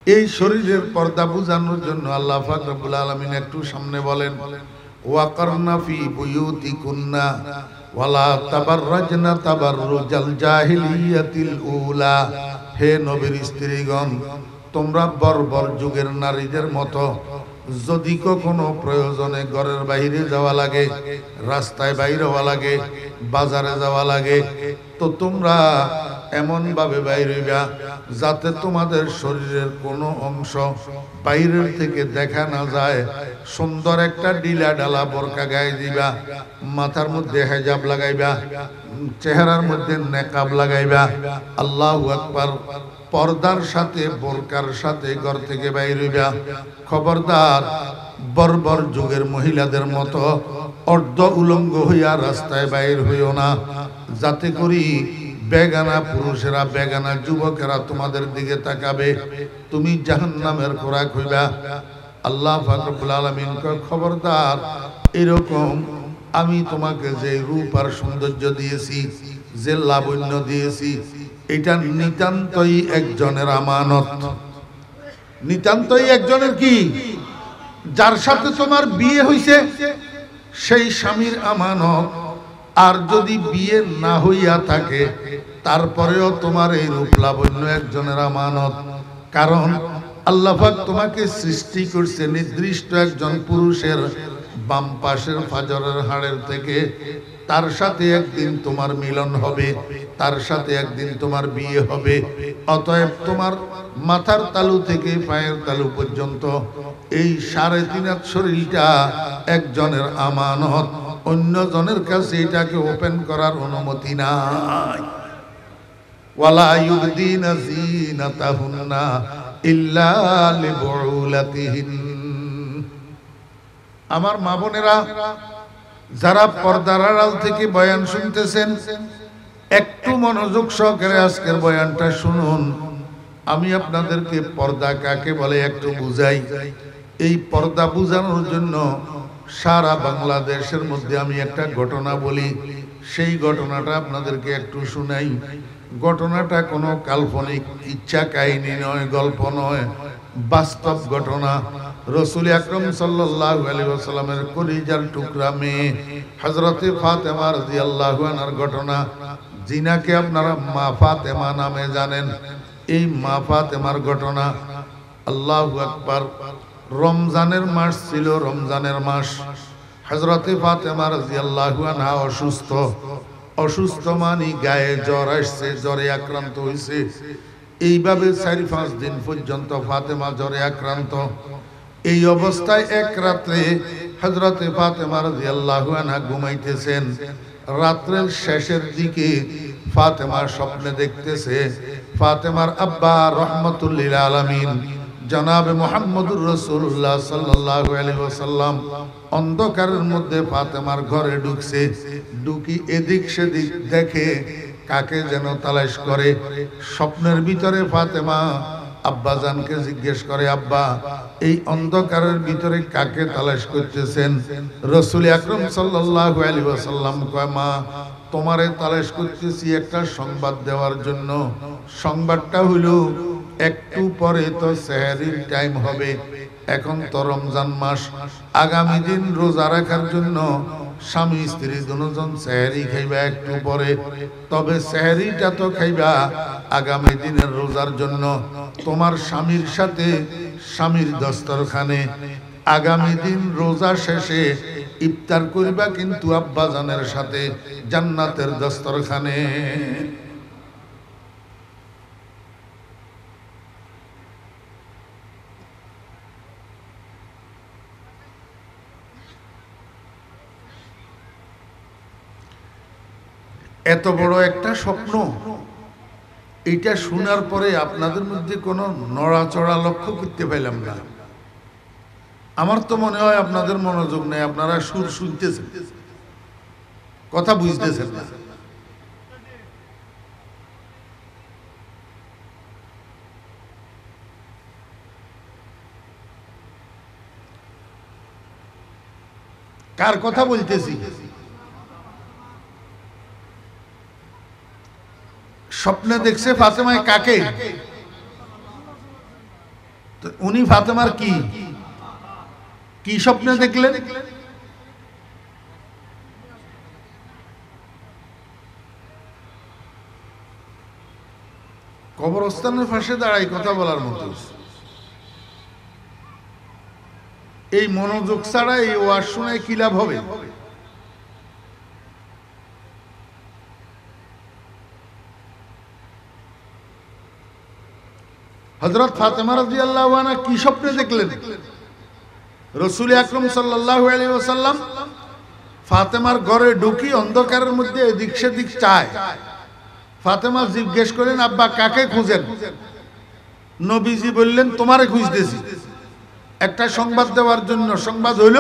এই শরীরের পর্দা বুঝানোর জন্য আল্লাহ পাক রব্বুল আলামিন একটু সামনে বলেন ওয়াকারনা ফি বুয়ুতিকুন্না ওয়ালা তাবাররাজনা তাবাররুজাল জাহিলিয়াতিল উলা। হে নবীর স্ত্রীগণ, তোমরা বর্বর যুগের নারীদের মতো যদি কখনো প্রয়োজনে ঘরের বাইরে যাওয়া লাগে, রাস্তায় বাইরে হওয়া লাগে, বাজারে যাওয়া লাগে, তো তোমরা এমন ভাবে বাইরে হইবা যাতে তোমাদের শরীরের কোনো অংশ বাইরের থেকে দেখা না যায়। সুন্দর একটা ডিলা ডালা বোরকা গায়ে দিবা, মাথার মধ্যে হেজাব লাগাইবা, চেহারার মধ্যে নেকাব লাগাইবা। আল্লাহু আকবার। পর্দার সাথে বোরকার সাথে ঘর থেকে বাইর হইবা। খবরদার বর্বর যুগের মহিলাদের মতো অর্ধ উলঙ্গ হইয়া রাস্তায় বাইর হইও না, যাতে করি বেগানা পুরুষেরা, বেগানা যুবকেরা তোমাদের দিকে তাকাবে, তুমি জাহান্নামের খোরাক হইবা। আল্লাহ পাক রব্বুল আলামিন কয়, খবরদার, এরকম আমি তোমাকে যে রূপ আর সৌন্দর্য দিয়েছি, যে লাবণ্য দিয়েছি, এটা নিতান্তই একজনের আমানত। নিতান্তই একজনের কি? যার সাথে তোমার বিয়ে হইছে সেই স্বামীর আমানত। আর যদি বিয়ে না হইয়া থাকে তারপরেও তোমার এই রূপ লাবণ্য একজনের আমানত। কারণ আল্লাহ পাক তোমাকে সৃষ্টি করছে নির্দিষ্ট একজন পুরুষের বাম পাশের ফাজরের হাড়ের থেকে। তার সাথে একদিন তোমার মিলন হবে, তার সাথে একদিন তোমার বিয়ে হবে। অতএব তোমার মাথার তালু থেকে পায়ের তালু পর্যন্ত এই 3.5 হাত শরীরটা একজনের আমানত। অন্যজনের কাছে এটাকে ওপেন করার অনুমতি নাই। ওয়ালা ইউবদিনা যিনাতাহুন্না ইল্লা লিবুলাতিহিন। আমার মা বোনেরা, যারা পর্দার আড়াল থেকে বয়ান শুনতেছেন, একটু মনোযোগ সহকারে আজকের বয়ানটা শুনুন। আমি আপনাদেরকে পর্দা কাকে বলে একটু বুঝাই। এই পর্দা বুঝানোর জন্য সারা বাংলাদেশের মধ্যে আমি একটা ঘটনা বলি, সেই ঘটনাটা আপনাদেরকে একটু শুনাই। ঘটনাটা কোনো কাল্পনিক ইচ্ছা কাহিনী নয়, গল্প নয়, বাস্তব ঘটনা। রাসূল আকরাম সাল্লাল্লাহু আলাইহি ওয়াসাল্লামের কলিজার টুকরা মেয়ে হযরতে ফাতেমা রাদিয়াল্লাহু আনহার ঘটনা, যিনাকে আপনারা মা ফাতেমা নামে জানেন। এই মা ফাতেমার ঘটনা। আল্লাহু আকবার। রমজানের মাস ছিল, রমজানের মাস। হযরতে ফাতেমা রাদিয়াল্লাহু আনহা অসুস্থ। অসুস্থ মানে গায়ে জ্বর আসছে, জ্বরে আক্রান্ত হয়েছে। এইভাবে 4-5 দিন পর্যন্ত ফাতেমা জ্বরে আক্রান্ত। এই অবস্থায় এক রাত্রে হযরতে ফাতেমা রাদিয়াল্লাহু আনহা ঘুমাইতেছেন। রাত্রের শেষের দিকে ফাতেমা স্বপ্নে দেখতেছে ফাতেমার আব্বা রহমাতুল্লিল আলামিন জনাবে মুহাম্মদুর রাসূলুল্লাহ সাল্লাল্লাহু আলাইহি ওয়াসাল্লাম অন্ধকারের মধ্যে ফাতেমার ঘরে ঢুকছে। ঢুকি এদিক সেদিক দেখে, কাকে যেন তালাশ করে। স্বপ্নের ভিতরে ফাতেমা আব্বাজানকে জিজ্ঞেস করে, আব্বা, এই অন্ধকারের ভিতরে কাকে তালাশ করতেছেন? রাসূল আকরাম সাল্লাল্লাহু আলাইহি ওয়াসাল্লাম কয়, মা, তোমারে তালাশ করতেছি একটা সংবাদ দেওয়ার জন্য। সংবাদটা হলো, একটু পরে তো সেহরির টাইম হবে। এখন তো রমজান মাস, আগামী দিন রোজা রাখার জন্য স্বামী স্ত্রী দুজন সেহরি খাইবা একটু পরে। তবে সেহরিটা তো খাইবা আগামী দিনের রোজার জন্য। তোমার স্বামীর সাথে স্বামীর দস্তরখানে আগামী দিন রোজা শেষে ইফতার করিবা, কিন্তু আব্বাজানের সাথে জান্নাতের দস্তরখানে। এত বড় একটা স্বপ্ন, এটা শোনার পরে আপনাদের মধ্যে কোনো নড়াচড়া লক্ষ্য করতে পাইলাম না। আমার তো মনে হয় আপনাদের মনোযোগ নেই, আপনারা সুর শুনতেছেন, কথা বুঝতেছেন না। কার কথা বলতেছি? স্বপ্নে দেখছে ফাতেমায় কাকে? উনি ফাতেমার কি কি স্বপ্নে দেখলেন? কবরস্থানের পাশে দাঁড়াই কথা বলার মতো। এই মনোযোগ ছাড়া এই ওয়াজ শুনে কি লাভ হবে? হযরত ফাতেমা রাদিয়াল্লাহু আনহা কি স্বপ্নে দেখলেন? রাসূল আকরাম সাল্লাল্লাহু আলাইহি ওয়াসাল্লাম ফাতেমার ঘরে ঢুকি অন্ধকারের মধ্যে এদিক সেদিক চায়। ফাতেমা জিজ্ঞেস করেন, আব্বা কাকে খুঁজেন? নবীজি বললেন, তোমারে খুঁজতেছি একটা সংবাদ দেওয়ার জন্য। সংবাদ হইল,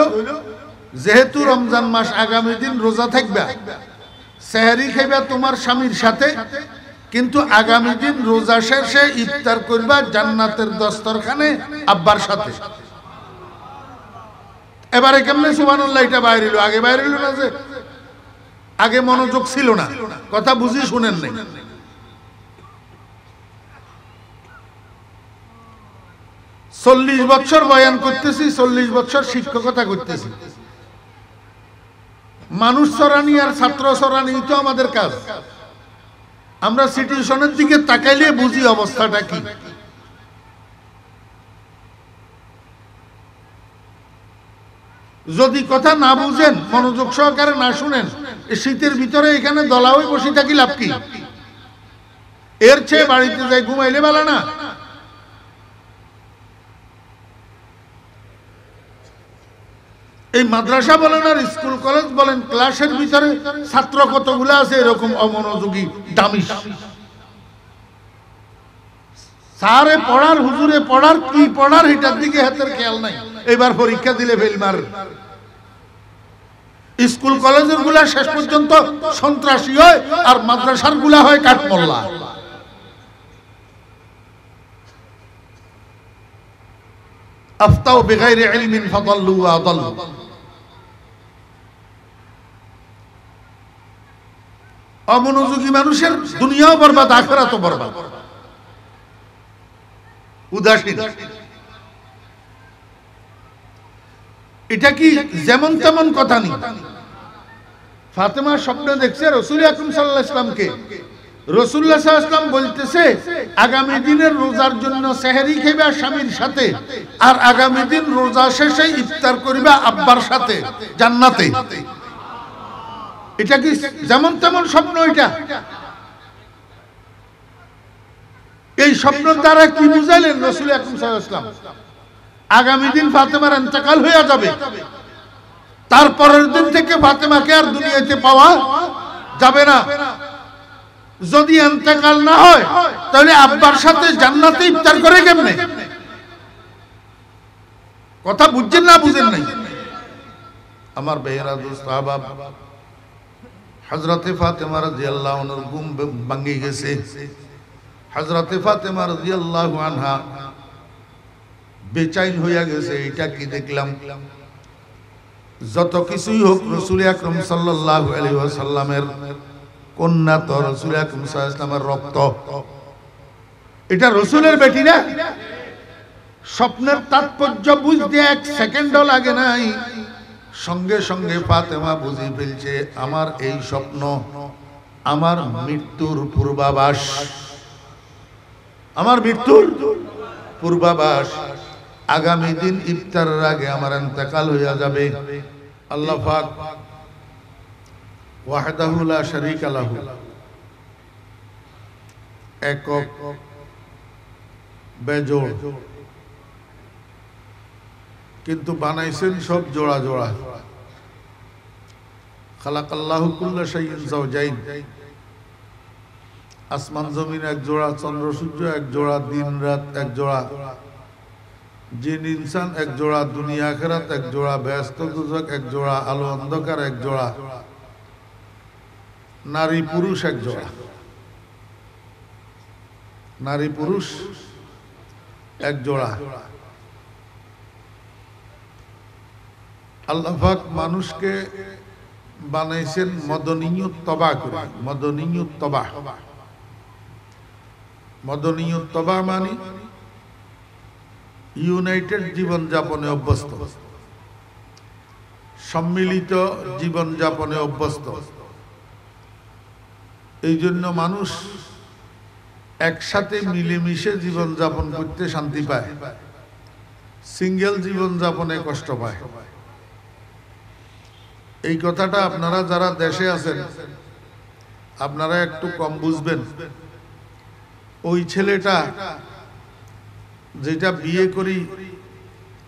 যেহেতু রমজান মাস, আগামী দিন রোজা থাকবা, সেহরি খাইবা তোমার স্বামীর সাথে, কিন্তু আগামী দিন রোজা শেষে ইফতার করবা জান্নাতের দস্তরখানে আব্বার সাথে। এবারে কেমনে সুবহানাল্লাহ এটা বাইরে এলো? আগে বাইরে এলো না যে? আগে মনোযোগ ছিল না, কথা বুঝি শুনেন নাই। 40 বছর বয়ান করতেছি, 40 বছর শিক্ষকতা করতেছি। মানুষ চরানি আর ছাত্র চরানি তো আমাদের কাজ। আমরা সিচুয়েশনের দিকে তাকাইলে বুঝি অবস্থাটা কি। যদি কথা না বুঝেন, মনোযোগ সহকারে না শুনেন, শীতের ভিতরে এখানে দলা হয়ে বসে থাকি লাভ কি? এর চেয়ে বাড়িতে যাই ঘুমাইলে ভালো না? এই মাদ্রাসা বলেন আর স্কুল কলেজ বলেন, ক্লাসের ভিতরে ছাত্র কতগুলো আছে এরকম অমনোযোগী দামিস। স্যারে পড়ার, হুজুরে পড়ার, কি পড়ার এটার দিকে হাতের খেয়াল নাই। এবার পরীক্ষা দিলে ফেল মার। স্কুল কলেজের গুলা শেষ পর্যন্ত সন্ত্রাসী হয়, আর মাদ্রাসার গুলা হয় কাঠমোল্লা। আফতাউ বিগাইরি ইলমিন ফাদাল্লু ওয়া আদাল্লু। অমনোযোগী মানুষের দুনিয়াও বরবাদ, আখিরাতও বরবাদ। উদাসীন। এটা কি যেমন তেমন কথা নেই। ফাতেমা স্বপ্নে দেখছে রাসূল আকরাম সাল্লাল্লাহু আলাইহি ওয়াসাল্লামকে। রাসূলুল্লাহ সাল্লাল্লাহু আলাইহি ওয়াসাল্লাম বলতেছে, আগামী দিনের রোজার জন্য সেহরি খাইবা স্বামীর সাথে, আর আগামী দিন রোজা শেষে ইফতার করিবা আব্বার সাথে জান্নাতে। এটা কি যেমন তেমন স্বপ্ন? এটা এই স্বপ্নের দ্বারা কি বুঝাইলেন রাসূল আকরাম সাল্লাল্লাহু আলাইহি ওয়াসাল্লাম? আগামী দিন ফাতেমার ইন্তেকাল হয়ে যাবে, তারপরের দিন থেকে ফাতেমাকে আর দুনিয়াতে পাওয়া যাবে না। যদি ইন্তেকাল না হয়, তাহলে আব্বার সাথে জান্নাতে ইফতার করে কেমনে? কথা বুঝছেন না বুঝেন নাই? আমার ভাইয়েরা, দোস্ত, আহবাব, হযরতে ফাতেমা রাদিয়াল্লাহু আনহার ঘুম ভাঙে গেছে। হযরতে ফাতেমা রাদিয়াল্লাহু আনহা বেচাইন হইয়া গেছে। এটা কি দেখলাম? যত কিছুই হোক, রাসূল আকরাম সাল্লাল্লাহু আলাইহি ওয়াসাল্লামের কন্যা তো, রাসূল আকরাম সাল্লাল্লাহু আলাইহি ওয়াসাল্লামের রক্ত। এটা রাসূলের বেটি না? স্বপ্নের তাৎপর্য বুঝতে 1 সেকেন্ডও লাগে নাই। সঙ্গে সঙ্গে ফাতেমা বুঝে ফেলছে, আমার এই স্বপ্ন আমার মৃত্যুর পূর্বাভাস। আমার মৃত্যুর পূর্বাভাস। আগামী দিন ইফতারের আগে আমার ইন্তেকাল হইয়া যাবে। আল্লাহ পাক ওয়াহদাহু লা শারীকা লাহু, একক, বেজোড়, কিন্তু বানাইছেন সব জোড়া জোড়া। খালাকাল্লাহু কুল্লা শাইইন যাওজাইন। আসমান জমিন এক জোড়া, চন্দ্র সূর্য এক জোড়া, দিন রাত এক জোড়া, জিন ইনসান এক জোড়া, দুনিয়া আখিরাত এক জোড়া, ব্যস্ত দুজক এক জোড়া, আলো অন্ধকার এক জোড়া, নারী পুরুষ এক জোড়া। নারী পুরুষ এক জোড়া। আল্লাহ পাক মানুষকে বানাইছেন মদনীয়ত তবা করে। মদনীয়ত তবা, মদনীয়ত তবা মানে ইউনাইটেড জীবনযাপনে অভ্যস্ত, সম্মিলিত জীবনযাপনে অভ্যস্ত। এই জন্য মানুষ একসাথে মিলেমিশে জীবনযাপন করতে শান্তি পায়, সিঙ্গেল জীবনযাপনে কষ্ট পায়। এই কথাটা আপনারা যারা দেশে আছেন আপনারা একটু কম বুঝবেন। ওই ছেলেটা যেটা বিয়ে করি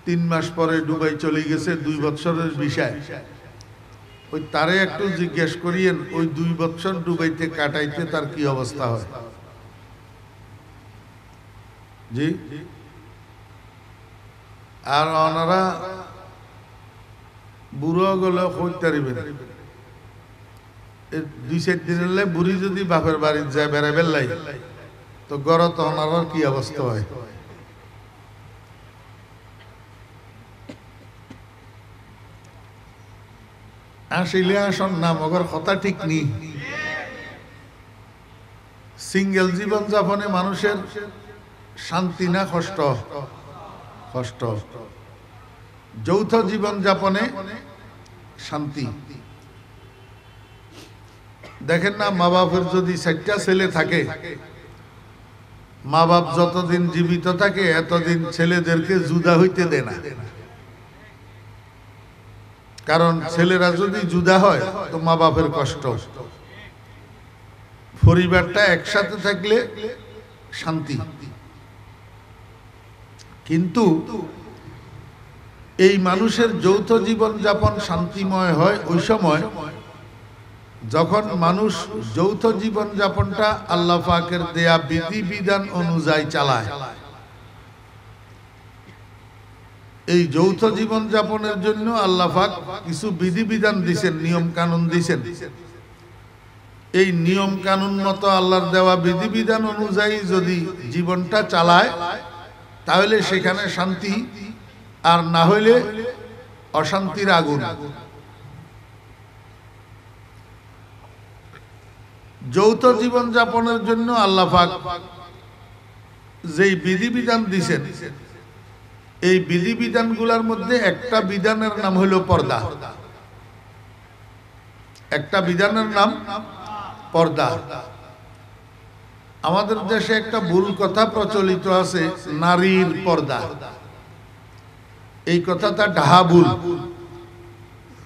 3 মাস পরে দুবাই চলে গেছে 2 বছরের বিষয়, ওই তারে একটু জিজ্ঞেস করিয়েন ওই 2 বছর দুবাইতে কাটাইতে তার কি অবস্থা হয়। জি, আর ওনারা বুড়ো গেলে হইতে পারিবেন 2-4 দিনের বুড়ি যদি বাপের বাড়িতে যায় বেড়াবেন লাই তো গড় তো ওনার কি অবস্থা হয়। আসলে আসন না মগর কথা ঠিক নেই। সিঙ্গেল জীবন যাপনে মানুষের শান্তি না কষ্ট? কষ্ট। যৌথ জীবন যাপনে শান্তি। দেখেন না, মা বাপের যদি 4টা ছেলে থাকে, মা বাপ যতদিন জীবিত থাকে এতদিন ছেলেদেরকে জুদা হইতে দেয় না। কারণ ছেলেরা যদি জুদা হয় তো মা বাপের কষ্ট। পরিবারটা একসাথে থাকলে শান্তি। কিন্তু এই মানুষের যৌথ জীবন যাপন শান্তিময় হয় ওই সময় যখন মানুষ যৌথ জীবন যাপনটা আল্লাহ পাকের দেয়া বিধিবিধান অনুযায়ী চালায়। এই যৌথ জীবন যাপনের জন্য আল্লাহ পাক কিছু বিধিবিধান দিয়েছেন, নিয়ম কানুন দিয়েছেন। এই নিয়ম কানুন মতো আল্লাহর দেওয়া বিধিবিধান অনুযায়ী যদি জীবনটা চালায় তাহলে সেখানে শান্তি, আর না হইলে অশান্তির আগুন। যৌথ জীবন যাপনের জন্য আল্লাহ পাক যেই বিধিবিধান দিয়েছেন এই বিধিবিধানগুলোর মধ্যে একটা বিধানের নাম হলো পর্দা। একটা বিধানের নাম পর্দা। আমাদের দেশে একটা ভুল কথা প্রচলিত আছে, নারীর পর্দা। এই কথাটা ডাহা ভুল।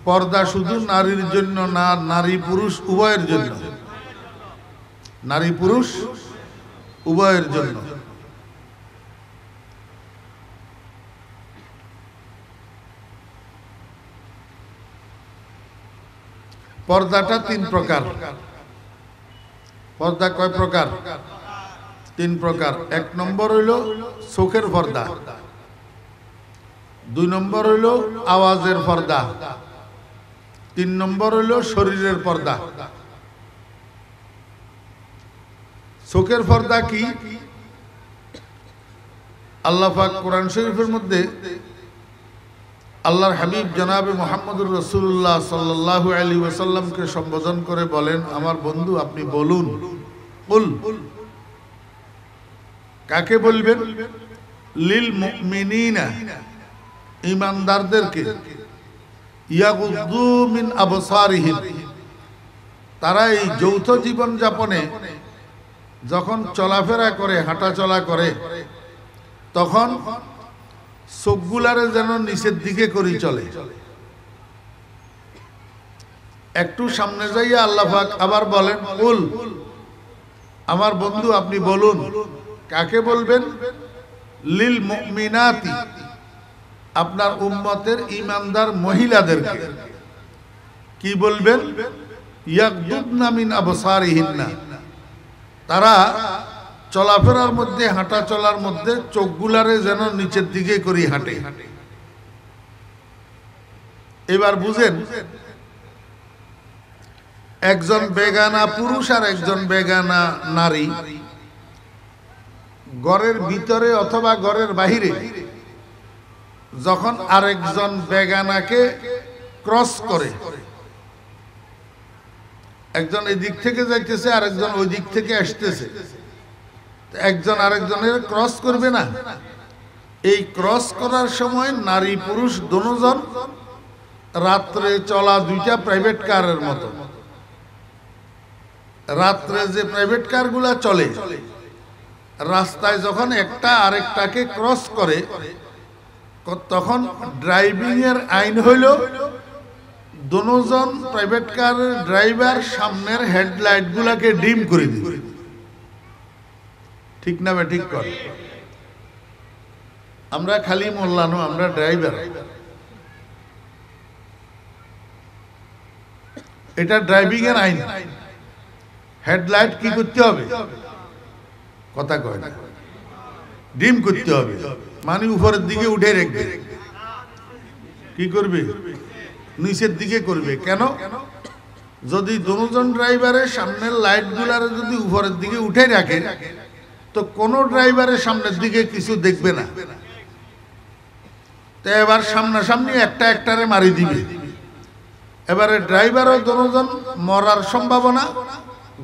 পর্দা শুধু নারীর জন্য না, নারী পুরুষ উভয়ের জন্য। নারী পুরুষ উভয়ের জন্য। পর্দাটা 3 প্রকার। পর্দা কয় প্রকার? 3 প্রকার। 1 নম্বর হইল চোখের পর্দা, 2 নম্বর হইল আওয়াজের পর্দা, 3 নম্বর হইল শরীরের পর্দা। চোখের পর্দা কি? আল্লাহ পাক কোরআন শরীফের মধ্যে আল্লাহর হাবিব জনাবে মুহাম্মদুর রাসূলুল্লাহ সাল্লাল্লাহু আলাইহি ওয়াসাল্লামকে সম্বোধন করে বলেন, আমার বন্ধু আপনি বলুন। কুল, কাকে বলবেন? লিল মুমিনিনা, ঈমানদারদেরকে। ইয়াগুদ্দু মিন আবসারিহিম, তারা এই যৌথ জীবন যাপনে যখন চলাফেরা করে, হাঁটাচলা করে, তখন চোখগুলারে যেন নিচের দিকে করে চলে। একটু সামনে যাইয়া আল্লাহ পাক আবার বলেন, কুল, আমার বন্ধু আপনি বলুন। কাকে বলবেন? লিল মুমিনাতি, আপনার উম্মতের ঈমানদার মহিলাদেরকে। কি বলবেন? ইয়াগদুদনা মিন আবসারিহিন্না, তারা চলাফেরার মধ্যে, হাঁটা চলার মধ্যে চোখগুলারে যেন নিচের দিকে করে হাঁটে। এবার বুঝেন, একজন বেগানা পুরুষ আর একজন বেগানা নারী ঘরের ভিতরে অথবা ঘরের বাহিরে যখন আরেকজন বেগানাকে ক্রস করে, একজন এই দিক থেকে যাইতেছে আরেকজন ওই দিক থেকে আসতেছে, একজন আরেকজনের ক্রস করবে না? এই ক্রস করার সময় নারী পুরুষ দুজন রাত্রে চলা দুইটা প্রাইভেট কারের মতো। রাত্রে যে প্রাইভেট কারগুলা চলে রাস্তায় যখন একটা আরেকটাকে ক্রস করে তখন ড্রাইভিং এর আইন হইল দুজন প্রাইভেট কারের ড্রাইভার সামনের হেডলাইট গুলাকে ডিম করে দিবে। ঠিক না বে ঠিক কর? আমরা খালি মোল্লানো, আমরা ড্রাইভার। এটা ড্রাইভিং এর আইন। হেডলাইট কি করতে হবে? কথা কয় না, ডিম করতে হবে, মানে উপরের দিকে উঠে রাখবে। কি করবে? নিচের দিকে করবে। কেন? যদি দুজন ড্রাইভারের সামনের লাইট গুলার যদি উপরের দিকে উঠে রাখে তো কোন ড্রাইভারের সামনের দিকে কিছু দেখবে না। তো এবার সামনাসামনি একটা একটারে মারি দিবে। এবারে ড্রাইভারও দুজন মরার সম্ভাবনা,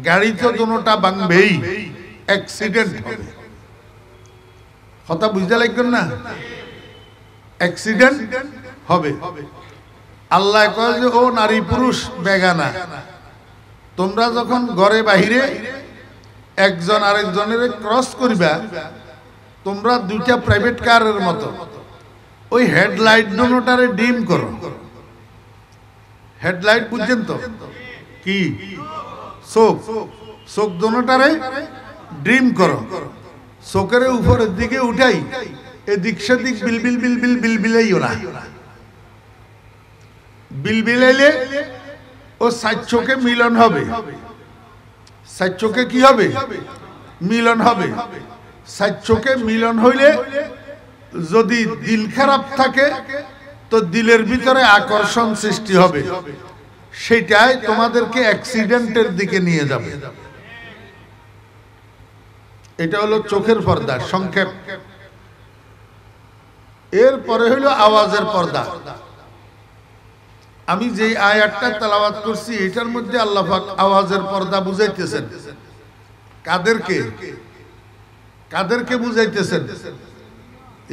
গাড়ি তো দুটোটা ভাঙবেই, অ্যাক্সিডেন্ট হবে। কথা বুঝতে লাগবেন না? অ্যাক্সিডেন্ট হবে। আল্লাহ কয় যে ও নারী পুরুষ বেগানা, তোমরা যখন ঘরে বাহিরে একজন আরেকজনের ক্রস করিবা তোমরা দুইটা প্রাইভেট কারের মতো ওই হেডলাইট দুটোটারে ডিম করো। হেডলাইট বুঝছেন তো কি? চোখ, চোখ দুটোটারে ডিম করো। চোখের উপরের দিকে উঠাই এদিক সেদিক বিলবিল বিলবিল বিলবিলাইও না। বিলবিলাইলে ও সাত চোখে মিলন হবে। সাত চোখে কি হবে? মিলন হবে। সাত চোখে মিলন হইলে যদি দিল খারাপ থাকে তো দিলের ভিতরে আকর্ষণ সৃষ্টি হবে, সেটাই তোমাদেরকে অ্যাক্সিডেন্টের দিকে নিয়ে যাবে। এটা হলো চোখের পর্দা সংক্ষেপ। এরপরে হইল আওয়াজের পর্দা। আমি যে আয়াতটা তেলাওয়াত করছি এটার মধ্যে আল্লাহ পাক আওয়াজের পর্দা বুঝাইতেছেন। কাদেরকে? কাদেরকে বুঝাইতেছেন?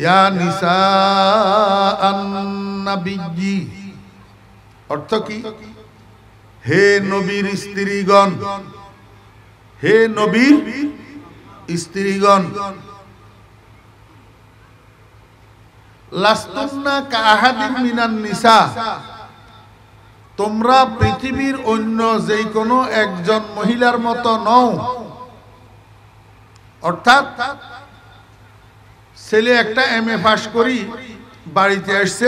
ইয়া নিসা আন-নবী, অর্থ কি? হে নবীর স্ত্রীগণ, হে নবীর স্ত্রীগণ, লাস্তুন্না কাআহাদিন মিনান নিসা, তোমরা পৃথিবীর অন্য যে কোনো একজন মহিলার মতো নও। অর্থাৎ ছেলে একটা এমএ পাস করি বাড়িতে আসছে,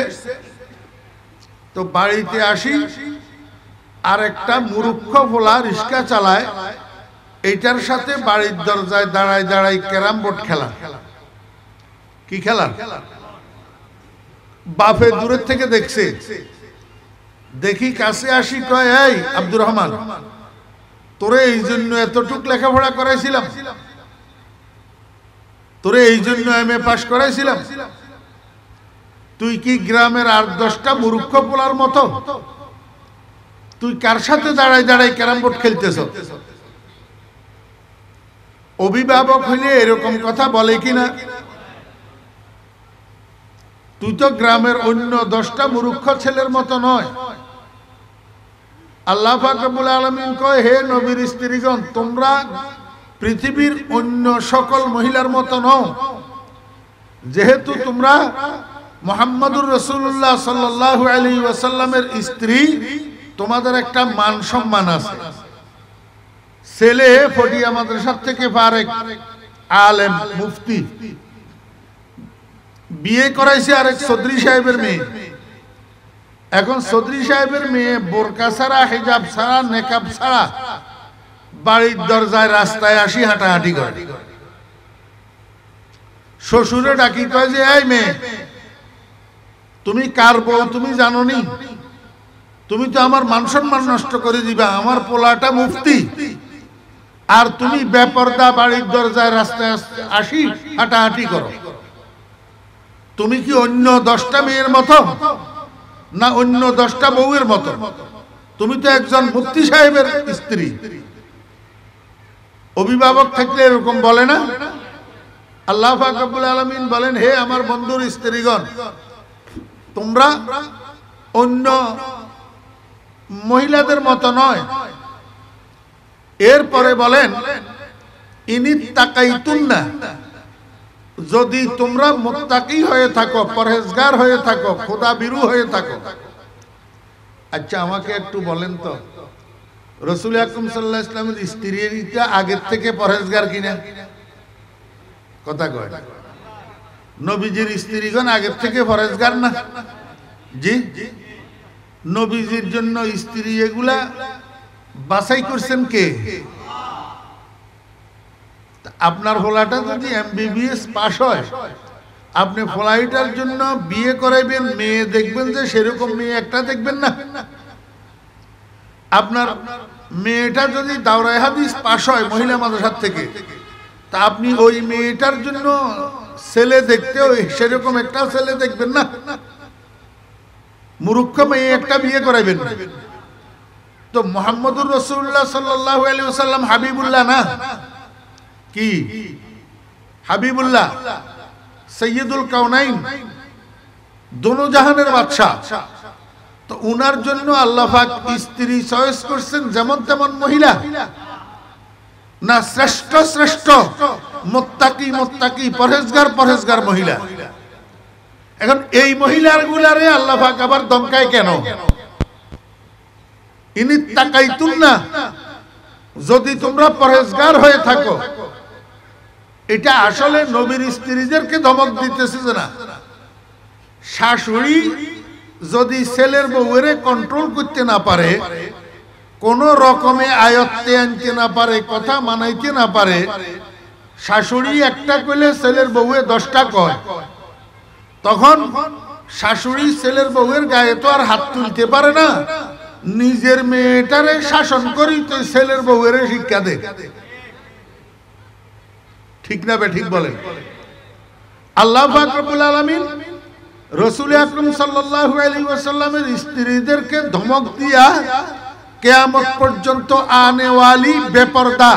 তো বাড়িতে আসি আর একটা মূর্খ ভোলা রিক্সা চালায়, এইটার সাথে বাড়ির দরজায় দাঁড়ায় দাঁড়ায় ক্যারাম বোর্ড খেলা। কি খেলা? বাপে দূরের থেকে দেখছে, দেখি কাছে আসি, কয় এই আব্দুর রহমান, তোরে এই জন্য এতটুক লেখাপড়া করাইছিলাম, তোরে এই জন্য এমএ পাস করাইছিলাম, তুই কি গ্রামের ৮-১০টা মূর্খ পোলার মতো তুই কার সাথে দাঁড়ায় দাঁড়ায় ক্যারাম বোর্ড খেলতেছ? অভিভাবক হইলে এরকম কথা বলে কিনা? তুই তো গ্রামের অন্য ১০টা মূর্খ ছেলের মতো নয়। আল্লাহ পাক রব্বুল আলামিন কয়, হে নবীর স্ত্রীগণ, তোমরা পৃথিবীর অন্য সকল মহিলার মতো নও। যেহেতু তোমরা মুহাম্মদুর রাসূলুল্লাহ সাল্লাল্লাহু আলাইহি ওয়াসাল্লামের স্ত্রী, তোমাদের একটা মান সম্মান আছে। ছেলে ফটিয়া মাদ্রাসা থেকে ফারেক আলেম মুফতি, বিয়ে করাইছে আরেক চৌধুরী সাহেবের মেয়ে। এখন চৌধুরী সাহেবের মেয়ে বোরকা ছাড়া, হিজাব ছাড়া, নেকাব ছাড়া বাড়ির দরজায় রাস্তায় আসি হাঁটাহাঁটি করে। শ্বশুরে ডাকি, কয় যে এই মেয়ে, তুমি কার বউ তুমি জানো নি? তুমি তো আমার মান সম্মান নষ্ট করে দিবা। আমার পোলাটা মুফতি আর তুমি বেপরদা বাড়ির দরজায় রাস্তায় আসি হাঁটাহাঁটি করো। তুমি কি অন্য 10টা মেয়ের মতো না অন্য 10টা বউয়ের মতো? তুমি তো একজন মুফতি সাহেবের স্ত্রী। অভিভাবক থাকলে এরকম বলে না? আল্লাহ পাক রব্বুল আলামিন বলেন, হে আমার বন্ধুর স্ত্রীগণ, তোমরা অন্য মহিলাদের মতো নয়। এরপরে বলেন, ইনিত্তাকাইতুন্না, যদি তোমরা মুত্তাকি হয়ে থাকো, পরহেজগার হয়ে থাকো, খোদাবিরু হয়ে থাকো। আচ্ছা, আমাকে একটু বলেন তো, রাসূল আকরাম সাল্লাল্লাহু আলাইহি ওয়াসাল্লামের স্ত্রীরা আগের থেকে পরহেজগার কিনা? কথা কয়। নবীজির স্ত্রীগণ আগের থেকে পরহেজগার না? জি। নবীজির জন্য স্ত্রী এগুলা বাছাই করছেন কে? আপনার ফলাটা যদি এমবিবিএস পাস হয়, আপনি ফলাইটার জন্য বিয়ে করাইবেন, মেয়ে দেখবেন যে সেরকম মেয়ে একটা দেখবেন না। আপনার মেয়েটা যদি দাওরায়ে হাদিস পাস হয় মহিলা মাদ্রাসা থেকে, তা আপনি ওই মেয়েটার জন্য ছেলে দেখতে সেরকম একটা ছেলে দেখবেন না। মূর্খ মেয়ে একটা বিয়ে করাইবেন। তো মুহাম্মদুর রাসূলুল্লাহ সাল্লাল্লাহু আলাইহি ওয়াসাল্লাম হাবিবুল্লাহ না? কি হাবিবুল্লাহ, সৈয়দুল কাউনাইন, দোনো জাহানের বাদশা। তো উনার জন্য আল্লাহ পাক স্ত্রী চয়েস করছেন যেমন তেমন মহিলা না, শ্রেষ্ঠ শ্রেষ্ঠ মুত্তাকি মুত্তাকি পরহেজগার মহিলা। এখন এই মহিলার গুলারে আল্লাহ পাক আবার দমকায় কেন? ইনিত্তাকাইতুন্না, যদি তোমরা পরহেজগার হয়ে থাকো। এটা আসলে নবীর স্ত্রীদেরকে ধমক দিতেছে যে না, শাশুড়ি যদি ছেলের বউয়েরে কন্ট্রোল করতে না পারে, কোন রকমে আয়ত্তে আনতে না পারে, কথা মানাইতে না পারে, শাশুড়ি একটা কইলে ছেলের বউয়ে 10টা কয়, তখন শাশুড়ি ছেলের বউয়ের গায়ে তো আর হাত তুলতে পারে না। নিজের মেয়েটারে শাসন করি তো ছেলের বউয়ের শিক্ষা দে। ঠিক না বে ঠিক বলেন? আল্লাহ পাক রব্বুল আলামিন রাসূল আকরাম সাল্লাল্লাহু আলাইহি ওয়াসাল্লামের স্ত্রীদেরকে ধমক দিয়া কিয়ামত পর্যন্ত আনেওয়ালি বেপরদা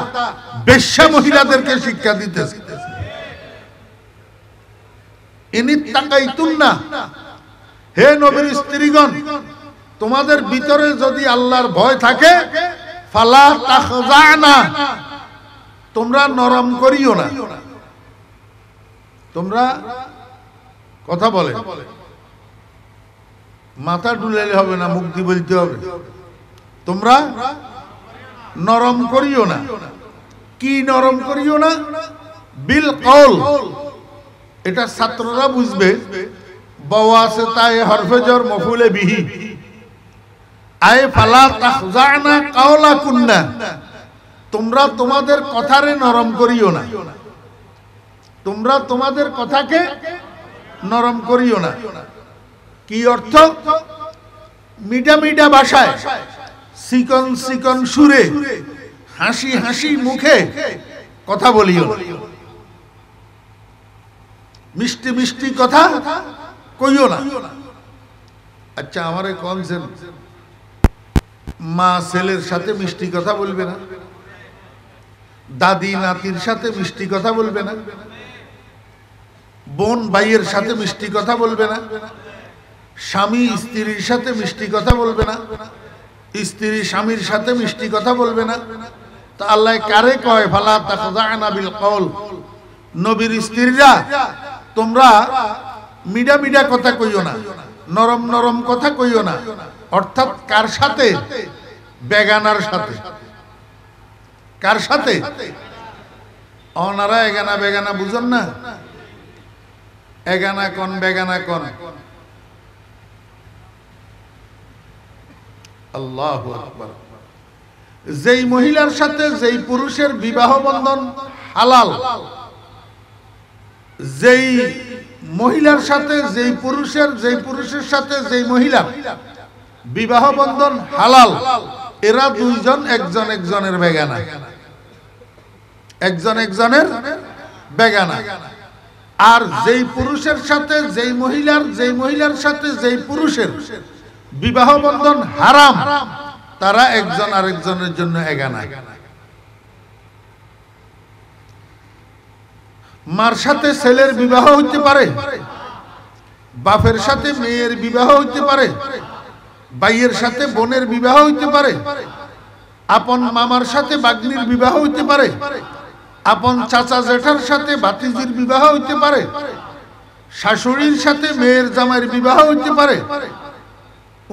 বেশ্যা মহিলাদেরকে শিক্ষা দিতেছে। ইনিত্তাকাইতুন্না, হে নবীর স্ত্রীগণ, তোমাদের ভিতরে যদি আল্লাহর ভয় থাকে, ফালা তাখজানা, তোমরা নরম করিও না। তোমরা কথা বলে, মাথা ডুলাইলে হবে না, মুখ দিয়ে বলতে হবে। তোমরা নরম করিও না। কি নরম করিও না? বিল কওল, এটা ছাত্ররা বুঝবে। বাও আছে তাই হরফে জর মফুলে বিহি, আয় ফালা তাখজানা কাওলাকুন্না, তোমরা তোমাদের কথারে নরম করিও না। তোমরা তোমাদের কথাকে নরম করিও না। কি অর্থ? মিঠা মিঠা ভাষায়, চিকন চিকন সুরে, হাসি হাসি মুখে কথা বলিও না। মিষ্টি মিষ্টি কথা কইও না। আচ্ছা, আমারে কনছেন মা ছেলের সাথে মিষ্টি কথা বলবে না, দাদি নাতির সাথে মিষ্টি কথা বলবে না, বোন ভাইয়ের সাথে মিষ্টি কথা বলবে না, স্বামী স্ত্রীর সাথে মিষ্টি কথা বলবে না, স্ত্রী স্বামীর সাথে মিষ্টি কথা বলবে না। তা আল্লাহ কারে কয় ফালা তাখজানা বিল কওল? নবীর স্ত্রীরা তোমরা মিডা মিডা কথা কইও না, নরম নরম কথা কইও না। অর্থাৎ কার সাথে? বেগানার সাথে। কার সাথে? অনারা এগানা বেগানা বুঝেন না? এগানা কোন বেগানা কোন? আল্লাহু আকবার। যেই মহিলার সাথে যেই পুরুষের বিবাহ বন্ধন হালাল, যেই মহিলার সাথে যেই পুরুষের সাথে যেই মহিলা বিবাহ বন্ধন হালাল, এরা দুইজন একজন একজনের বেগানা, একজন একজনের বেগানা। আর যেই পুরুষের সাথে যেই মহিলার সাথে যেই পুরুষের বিবাহ বন্ধন হারাম, তারা একজন আরেকজনের জন্য এগানা। মার সাথে ছেলের বিবাহ হইতে পারে, বাপের সাথে মেয়ের বিবাহ হইতে পারে, ভাইয়ের সাথে বোনের বিবাহ হইতে পারে, আপন মামার সাথে বাগ্নির বিবাহ হইতে পারে, আপন চাচা জেঠার সাথে ভাতিজির বিবাহ হইতে পারে, শাশুড়ির সাথে মেয়ের জামাইয়ের বিবাহ হইতে পারে।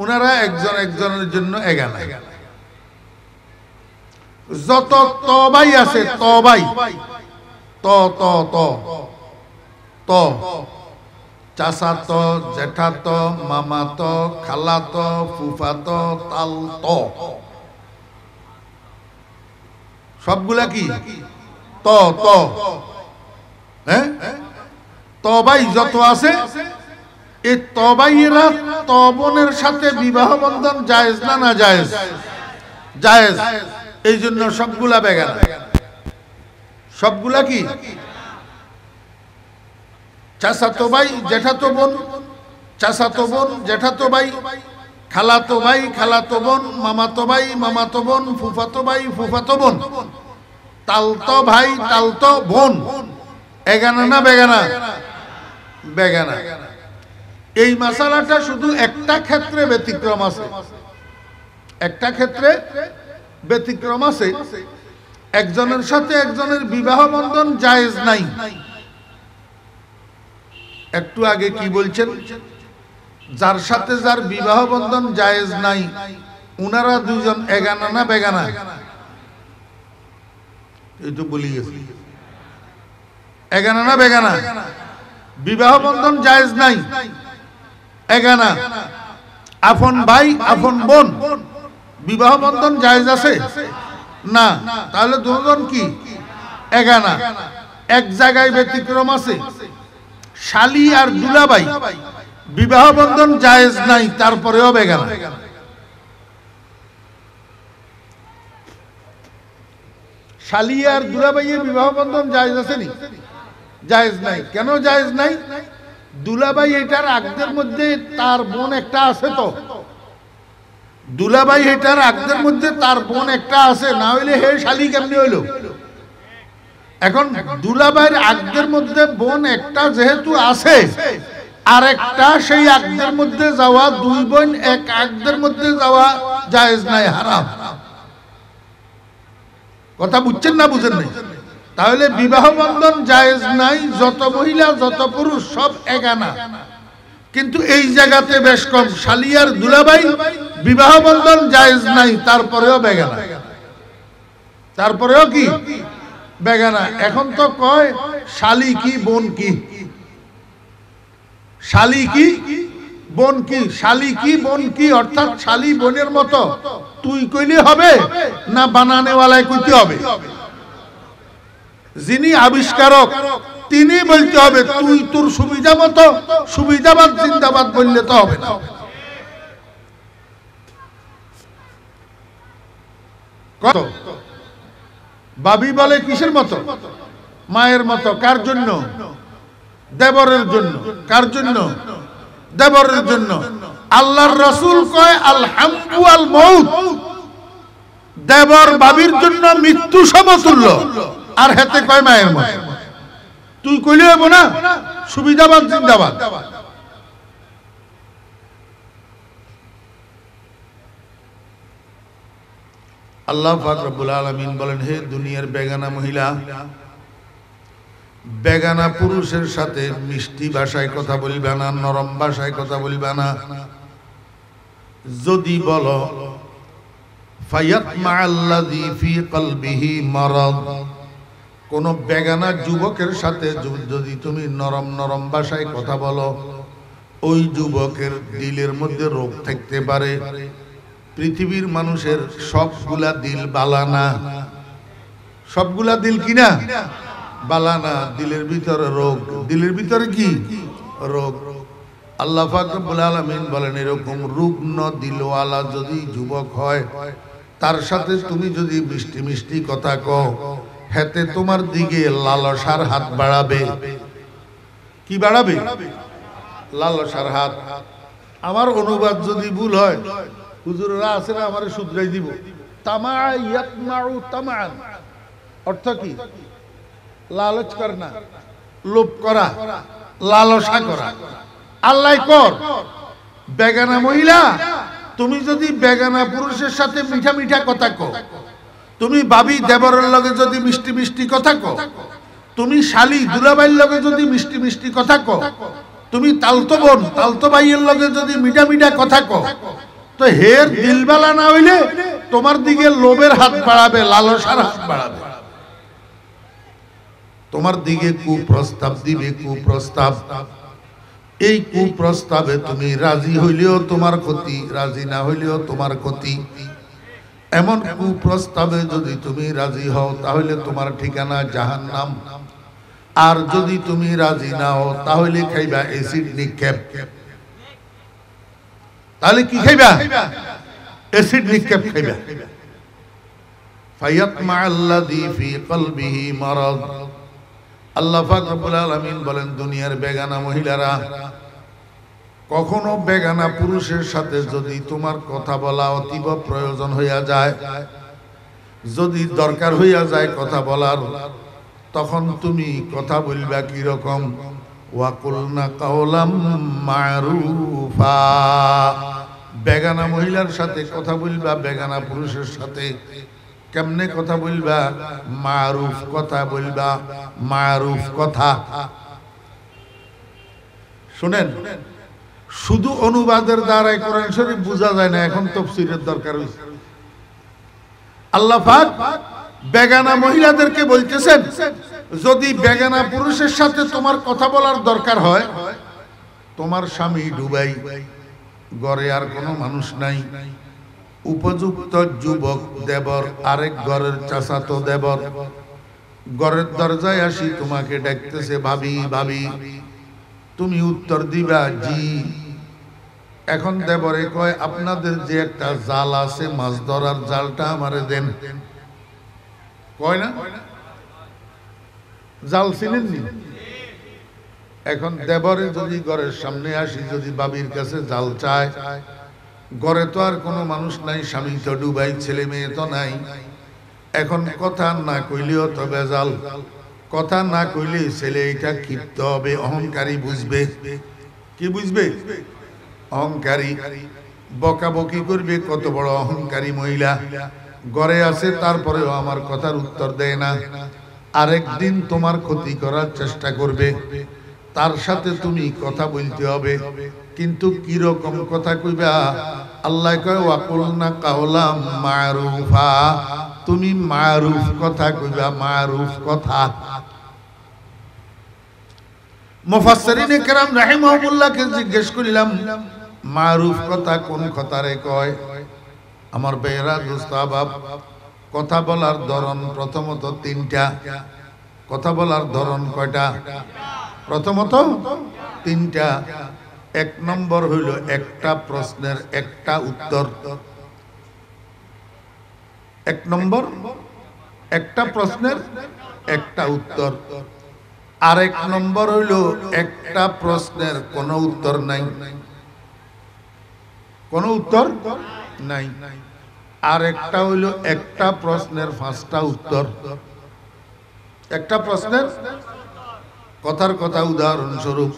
ওনারা একজন একজনের জন্য এগানা। যত তবাই আছে, তবাই ত ত ত ত চাচা তো, জেঠা তো, মামা তো, খালা তো, ফুফা তো, তাল তো, সবগুলা কি ত ত। হ্যাঁ, তবাই যত আছে এই তবাইয়েরা তবনের সাথে বিবাহ বন্ধন জায়েজ না না জায়েজ? জায়েজ। এই জন্য সবগুলা বেগানা। সবগুলা কি? চাচাতো ভাই, জেঠাতো বোন, চাচাতো বোন, জেঠাতো ভাই, খালাতো ভাই, খালাতো বোন, মামাতো ভাই, মামাতো বোন, ফুফাতো ভাই, ফুফাতো বোন, তালতো ভাই, তালতো বোন। এগানা না বেগানা? বেগানা। এই মাসালাটা শুধু একটা ক্ষেত্রে ব্যতিক্রম আছে, একটা ক্ষেত্রে ব্যতিক্রম আছে। একজনের সাথে একজনের বিবাহ বন্ধন জায়েজ নাই। একটু আগে কি বলছেন? যার সাথে যার বিবাহ বন্ধন জায়েজ নাই, উনারা দুইজন এগানা না বেগানা? এই তো বলি গেছি, এগানা না বেগানা? বিবাহ বন্ধন জায়েজ নাই, এগানা। আপন ভাই, আপন বোন, বিবাহ বন্ধন জায়েজ আছে না? তাহলে দুজন কি? এগানা। এক জায়গায় ব্যতিক্রম আছে, শালি আর দুলাভাই বিবাহ বন্ধন জায়েজ নাই, তারপরেও বেগানা। শালি আর দুলাভাইয়ের বিবাহ বন্ধন জায়েজ আছে নি? জায়েজ নাই। কেন জায়েজ নাই? দুলাভাই এটার আগদের মধ্যে তার বোন একটা আছে, তো দুলাভাই এটার আগদের মধ্যে তার বোন একটা আছে, না হইলে হে শালি কেমনি হইল? এখন দুলাভাইয়ের আগদের মধ্যে বোন একটা যেহেতু আছে, আর একটা সেই আগদের মধ্যে যাওয়া, দুই বোন এক আগদের মধ্যে যাওয়া জায়েজ নাই, হারাম। কথা বুঝছেন না বুঝেন নাই? তাহলে বিবাহ বন্ধন জায়েজ নাই, যত মহিলা যত পুরুষ সব এগানা। কিন্তু এই জায়গাতে বেশ কম, শালি আর দুলাভাই বিবাহ বন্ধন জায়েজ নাই, তারপরেও বেগানা। তারপরেও কি? বেগানা। এখন তো কয় শালি কি বোন কি, শালি কি বোন কি, শালি কি বোন কি, অর্থাৎ শালি বোনের মতো তুই কইলে হবে না বানানেওয়ালায় কইতে হবে? যিনি আবিষ্কারক তিনি বলতে হবে, তুই তোর সুবিধা মতো সুবিধাবাদ জিন্দাবাদ বললে তো হবে না। কত বাবি বলে কিসের মতো? মায়ের মতো। কার জন্য? দেবরের জন্য। কার জন্য? দেবরের জন্য। আল্লাহর রাসূল কয় আল হামু আল মউত, দেবর বাবির জন্য মৃত্যু সমতুল্য, আর হেতে কয় মায়ের মতো। তুই কইলে হইব না? সুবিধাবাদ জিন্দাবাদ। আল্লাহ পাক রব্বুল আলামিন বলেন, হে দুনিয়ার বেগানা মহিলা, বেগানা পুরুষের সাথে মিষ্টি ভাষায় কথা বলবে না, নরম ভাষায় কথা বলবে না। যদি বলো ফায়াতমা আল্লাযী ফী কলবিহি মারাদ, কোন বেগানা যুবকের সাথে যদি তুমি নরম নরম ভাষায় কথা বলো, ওই যুবকের দিলের মধ্যে রোগ থাকতে পারে। পৃথিবীর মানুষের সবগুলা দিল বালানা, সবগুলা দিল কিনা বালানা। দিলের ভিতরে রোগ, দিলের ভিতরে কি রোগ? আল্লাহ পাক রব্বুল আলামিন বলেন, এরকম রুগ্ন দিলওয়ালা যদি যুবক হয়, তার সাথে তুমি যদি মিষ্টি মিষ্টি কথা কও, হেতে তোমার দিকে লালসার হাত বাড়াবে। কি বাড়াবে? লালসার হাত। আমার অনুবাদ যদি ভুল হয়, হুজুররা আছে না, আমারে শুধরাই দিব। তামা ইয়াতমাউ তামান অর্থ কি? লালচ কর না, লোভ করা, লালসা করা। আল্লাহ কর বেগানা মহিলা, তুমি যদি বেগানা পুরুষের সাথে মিঠা মিঠা কথা কও, তুমি ভাবি দেবরের লগে যদি মিষ্টি মিষ্টি কথা কও, তুমি শালি দুলাভাইয়ের লগে যদি মিষ্টি মিষ্টি কথা কও, তুমি তালতো বোন তালতো ভাইয়ের লগে যদি মিঠা মিঠা কথা কও, তো হের দিলবালা না হইলে তোমার দিকে লোভের হাত বাড়াবে, লালসার হাত বাড়াবে, তোমার দিকে কুপ্রস্তাব দিবে, কুপ্রস্তাব। এই কুপ্রস্তাবে তুমি রাজি হইলেও তোমার ক্ষতি, রাজি না হইলেও তোমার ক্ষতি। এমন কুপ্রস্তাবে যদি তুমি রাজি হও তাহলে তোমার ঠিকানা জাহান্নাম। আর যদি তুমি রাজি না হও তাহলে খাইবা অ্যাসিড নিক্ষেপ। তাহলে কি খাইবা? অ্যাসিড নিক্ষেপ খাইবা। ফায়াতমা আল্লাযী ফী কলবিহি মারাদ। আল্লাহ পাক রব্বুল আলামিন বলেন, দুনিয়ার বেগানা মহিলারা, কখনো বেগানা পুরুষের সাথে যদি তোমার কথা বলা অতীব প্রয়োজন হইয়া যায়, যদি দরকার হইয়া যায় কথা বলার, তখন তুমি কথা বলবা কি রকম? ওয়াকুলনা কাওলাম মারুফা। বেগানা মহিলার সাথে কথা বলবা, বেগানা পুরুষের সাথে কেমনে কথা বলবা? মারুফ কথা বলবা, মারুফ কথা। শুনেন, শুধু অনুবাদের দ্বারাই কোরআন শরীফ বোঝা যায় না, এখন তাফসীরের দরকার হইছে। আল্লাহ পাক বেগানা মহিলাদেরকে বলতেছেন, যদি বেগানা পুরুষের সাথে তোমার কথা বলার দরকার হয়, তোমার স্বামী ডুবাই, ঘরে আর কোনো মানুষ নাই, উপযুক্ত যুবক দেবর আরেক ঘরের চাচাতো দেবর ঘরের দরজায় আসি তোমাকে ডাকতেছে, ভাবি ভাবি, তুমি উত্তর দিবা জি। এখন দেবরে কয়, আপনাদের যে একটা জাল আছে মাছ ধরার জালটা আমারে দেন। কয় না? জাল চিনেননি? এখন দেবরে যদি ঘরের সামনে আসি, যদি বাবির কাছে জাল চায়, ঘরে তো আর কোনো মানুষ নাই, স্বামী তো ডুবাই, ছেলে মেয়ে তো নাই। এখন কথা না কইলেও তো বেজাল, কথা না কইলে ছেলে এটা ক্ষিপ্ত হবে, অহংকারী বুঝবে। কি বুঝবে? অহংকারী। বকাবকি করবে, কত বড় অহংকারী মহিলা, ঘরে আছে তারপরেও আমার কথার উত্তর দেয় না। আরেকদিন তোমার ক্ষতি করার চেষ্টা করবে, তার সাথে তুমি কথা বলতে হবে, কিন্তু কি রকম কথা কইবা? আল্লাহ কয়, ওয়াকুলনা কাওলাম মারুফা। তুমি মারুফ কথা কইবা, মারুফ কথা। মুফাসসিরিনে কেরাম রাহিমাহুল্লাহকে জিজ্ঞেস করিলাম, মারুফ কথা কোন কথারে কয়? আমার বেয়েরা দোস্ত আহবাব, কথা বলার ধরন প্রথমত তিনটা। কথা বলার ধরন কয়টা? প্রথমত তিনটা। এক নম্বর হইল একটা প্রশ্নের একটা উত্তর। এক নম্বর একটা প্রশ্নের একটা উত্তর। আরেক নম্বর হইল একটা প্রশ্নের কোনো উত্তর নাই, কোনো উত্তর নাই। আর একটা হইল একটা প্রশ্নের পাঁচটা উত্তর। একটা প্রশ্নের কথার কথা, উদাহরণস্বরূপ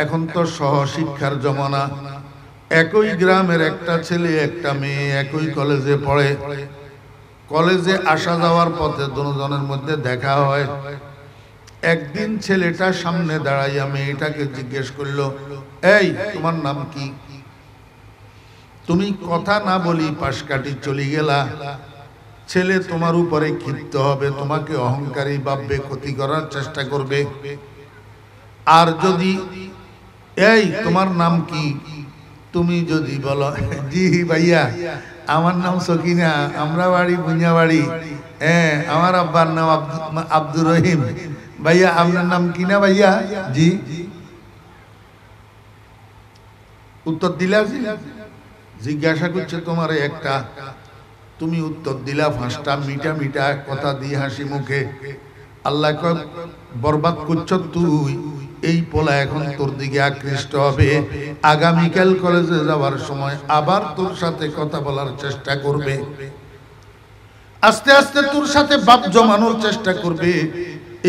এখন তো সহশিক্ষার জমানা, একই গ্রামের একটা ছেলে একটা মেয়ে একই কলেজে পড়ে, কলেজে আসা যাওয়ার পথে দুজনের মধ্যে দেখা হয়। একদিন ছেলেটা সামনে দাঁড়াইয়া মেয়েটাকে জিজ্ঞেস করলো, এই তোমার নাম কি? তুমি কথা না বলি পাশ কাটি চলে গেলা। ছেলে তোমার উপরে ক্ষিপ্ত হবে, তোমাকে অহংকারী ভাববে, ক্ষতি করার চেষ্টা করবে। আর যদি এই তোমার নাম কি, তুমি যদি বলো জি ভাইয়া আমার নাম সকিনা, আমরা বাড়ি বুনিয়া বাড়ি, হ্যাঁ আমার আব্বার নাম আব্দুর রহিম, ভাইয়া আপনার নাম কি না ভাইয়া? জি। উত্তর দিলা? জিজ্ঞাসা করছে তোমার একটা, তুমি উত্তর দিলা পাঁচটা মিঠা মিঠা কথা দিয়ে হাসি মুখে। আল্লাহ কয়, বরবাদ করছ তুই। এই পোলা এখন তোর দিকে আকৃষ্ট হবে, আগামীকাল কলেজে যাওয়ার সময় আবার তোর সাথে কথা বলার চেষ্টা করবে, আস্তে আস্তে তোর সাথে বাপ জমানোর চেষ্টা করবে।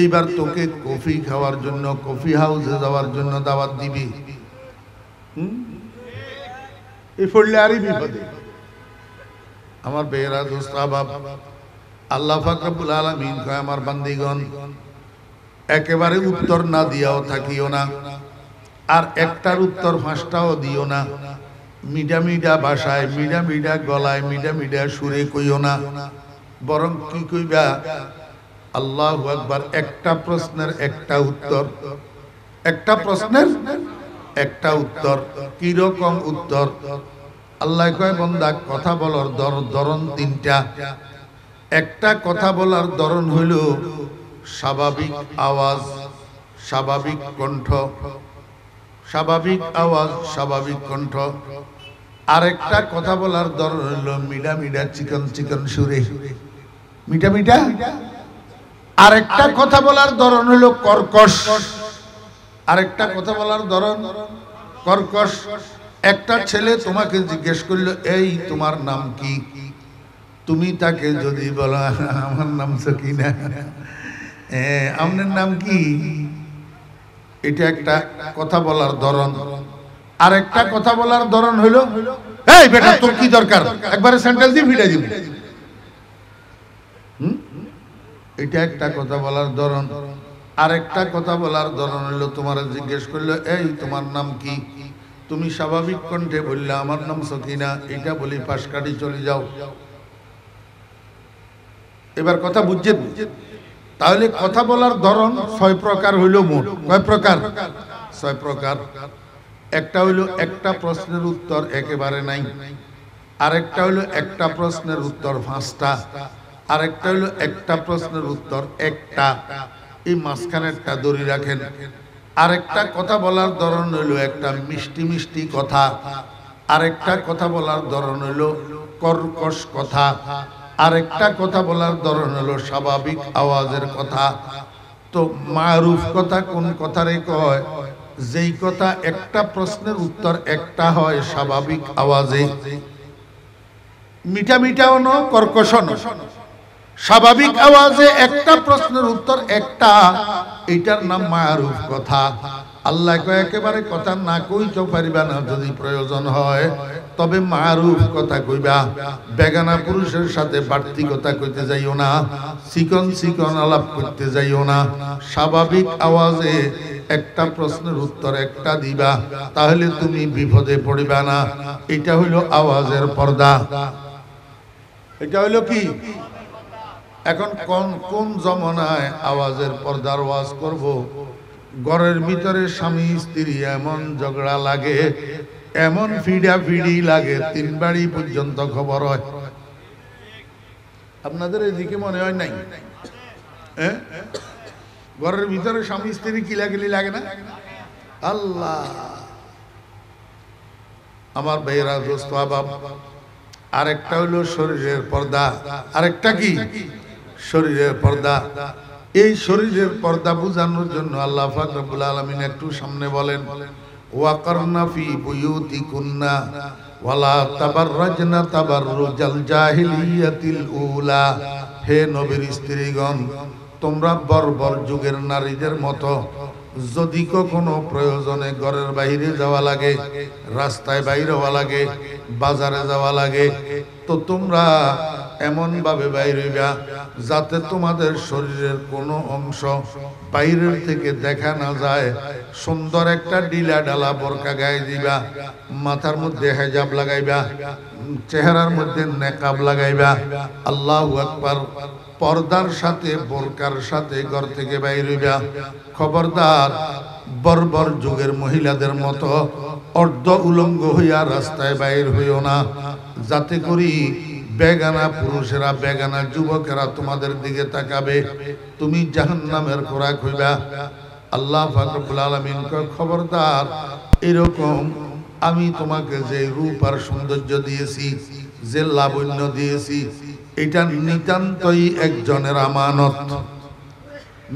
এইবার তোকে কফি খাওয়ার জন্য কফি হাউসে যাওয়ার জন্য দাওয়াত দিবি, এই পড়লে আরই বিপদে। আমার বেয়েরা দোস্ত আহবাব, আল্লাহ পাক রব্বুল আলামিন কয় আমার বান্দিগণ একেবারে উত্তর না দিয়াও থাকিও না, আর একটার উত্তর পাঁচটাও দিও না। মিডা মিডা ভাষায়, মিডা মিডা গলায়, মিডা মিডা সুরে কইও না, বরং কি কইবা? আল্লাহু আকবার। একটা প্রশ্নের একটা উত্তর, একটা প্রশ্নের একটা উত্তর। কি রকম উত্তর? আল্লাহ কয় বান্দা কথা বলার ধরন তিনটা। একটা কথা বলার ধরন হইল স্বাভাবিক আওয়াজ, স্বাভাবিক কণ্ঠ, স্বাভাবিক আওয়াজ, স্বাভাবিক কণ্ঠ। আরেকটা কথা বলার ধরন হইল মিডা মিডা চিকন চিকন সুরে, মিঠা মিঠা। আরেকটা কথা বলার ধরন হইল কর্কশ, আরেকটা কথা বলার ধরন কর্কশ। একটা ছেলে তোমাকে জিজ্ঞেস করলো, এই তোমার নাম কি? তুমি তাকে যদি বলো আমার নাম সকিনা, আপনার নাম কি? এটা একটা কথা বলার ধরন। আরেকটা কথা বলার ধরন হইল, এই বেটা তোর কি দরকার, একবারে সেন্টেন্স দিয়ে ভিড়ে দিবি। এটা একটা কথা বলার ধরন। আরেকটা কথা বলার ধরন হইলো তোমার জিজ্ঞেস করলো, এই তোমার নাম কি? তুমি স্বাভাবিক কণ্ঠে বললে আমার নাম সকিনা, এটা বলি পাশ কাটি চলে যাও। এবার কথা বুঝছেন? তাহলে কথা বলার ধরন 6 প্রকার হইল মোট। কয় প্রকার? 6 প্রকার। একটা হইল একটা প্রশ্নের উত্তর একেবারে নাই, আরেকটা হইল একটা প্রশ্নের উত্তর 5টা, আরেকটা হইল একটা প্রশ্নের উত্তর একটা। এই মাঝখানেরটা ধরে রাখেন। আরেকটা কথা বলার ধরন হইল একটা মিষ্টি মিষ্টি কথা, আরেকটা কথা বলার ধরন হইল কর্কশ কথা, আরেকটা কথা বলার ধরন হলো স্বাভাবিক আওয়াজের কথা। তো মারুফ কথা কোন কথারে কয়? যেই কথা একটা প্রশ্নের উত্তর একটা হয় স্বাভাবিক আওয়াজে, মিঠা মিঠাও ন কর্কশ ন, স্বাভাবিক আওয়াজে একটা প্রশ্নের উত্তর একটা, এটার নাম মারুফ কথা। আল্লাহ কয় একেবারে কথা না কইতে পারিবা না, যদি প্রয়োজন হয় তবে মারুফ কথা কইবা। বেগানা পুরুষের সাথে বাড়তি কথা কইতে যাইও না, চিকন চিকন আলাপ করতে যাইও না। স্বাভাবিক আওয়াজে একটা প্রশ্নের উত্তর একটা দিবা, তাহলে তুমি বিপদে পড়িবা না। এটা হইল আওয়াজের পর্দা। এটা হইল কি? এখন কোন জমানায় আওয়াজের পর্দার ওয়াজ করব? ঘরের ভিতরে স্বামী স্ত্রী এমন ঝগড়া লাগে, এমন ফিডা ফিডি লাগে, 3 বাড়ি পর্যন্ত খবর হয়। আপনাদের এদিকে মনে হয় নাই? ঘরের ভিতরে স্বামী স্ত্রী কিলাকিলি লাগে না? আল্লাহ আমার ভাইয়েরা দোস্ত আহবাব, আরেকটা হলো শরীরের পর্দা। আরেকটা কি? শরীরের পর্দা। এই শরীরের পর্দা বোঝানোর জন্য আল্লাহ পাক রব্বুল আলামিন একটু সামনে বলেন, ওয়াকারনা ফি বুয়ুতিকুন্না ওয়ালা তাবাররাজনা তাবাররুজাল জাহিলিয়াতিল উলা। হে নবীর স্ত্রীগণ, তোমরা বর্বর যুগের নারীদের মতো যদি কখনো প্রয়োজনে ঘরের বাইরে যাওয়া লাগে, রাস্তায় বাইরে হওয়া লাগে, বাজারে যাওয়া লাগে, তো তোমরা এমন ভাবে বাইরে হইবা যাতে তোমাদের শরীরের কোনো অংশ বাইরের থেকে দেখা না যায়। সুন্দর একটা ডিলা ডালা বোরকা গায়ে দিবা, মাথার মধ্যে হেজাব লাগাইবা, চেহারার মধ্যে নেকাব লাগাইবা। আল্লাহু আকবার। পর্দার সাথে বোরকার সাথে ঘর থেকে বাইর হইবা। খবরদার বর্বর যুগের মহিলাদের মতো অর্ধ উলঙ্গ হইয়া রাস্তায় বাইর হইও না, যাতে করি বেগানা পুরুষেরা, বেগানা যুবকেরা তোমাদের দিকে তাকাবে, তুমি জাহান্নামের খোরাক হইবা। আল্লাহ পাক রব্বুল আলামিন কয় খবরদার, এরকম আমি তোমাকে যে রূপ আর সৌন্দর্য দিয়েছি, যে লাবণ্য দিয়েছি, এটা নিতান্তই একজনের আমানত।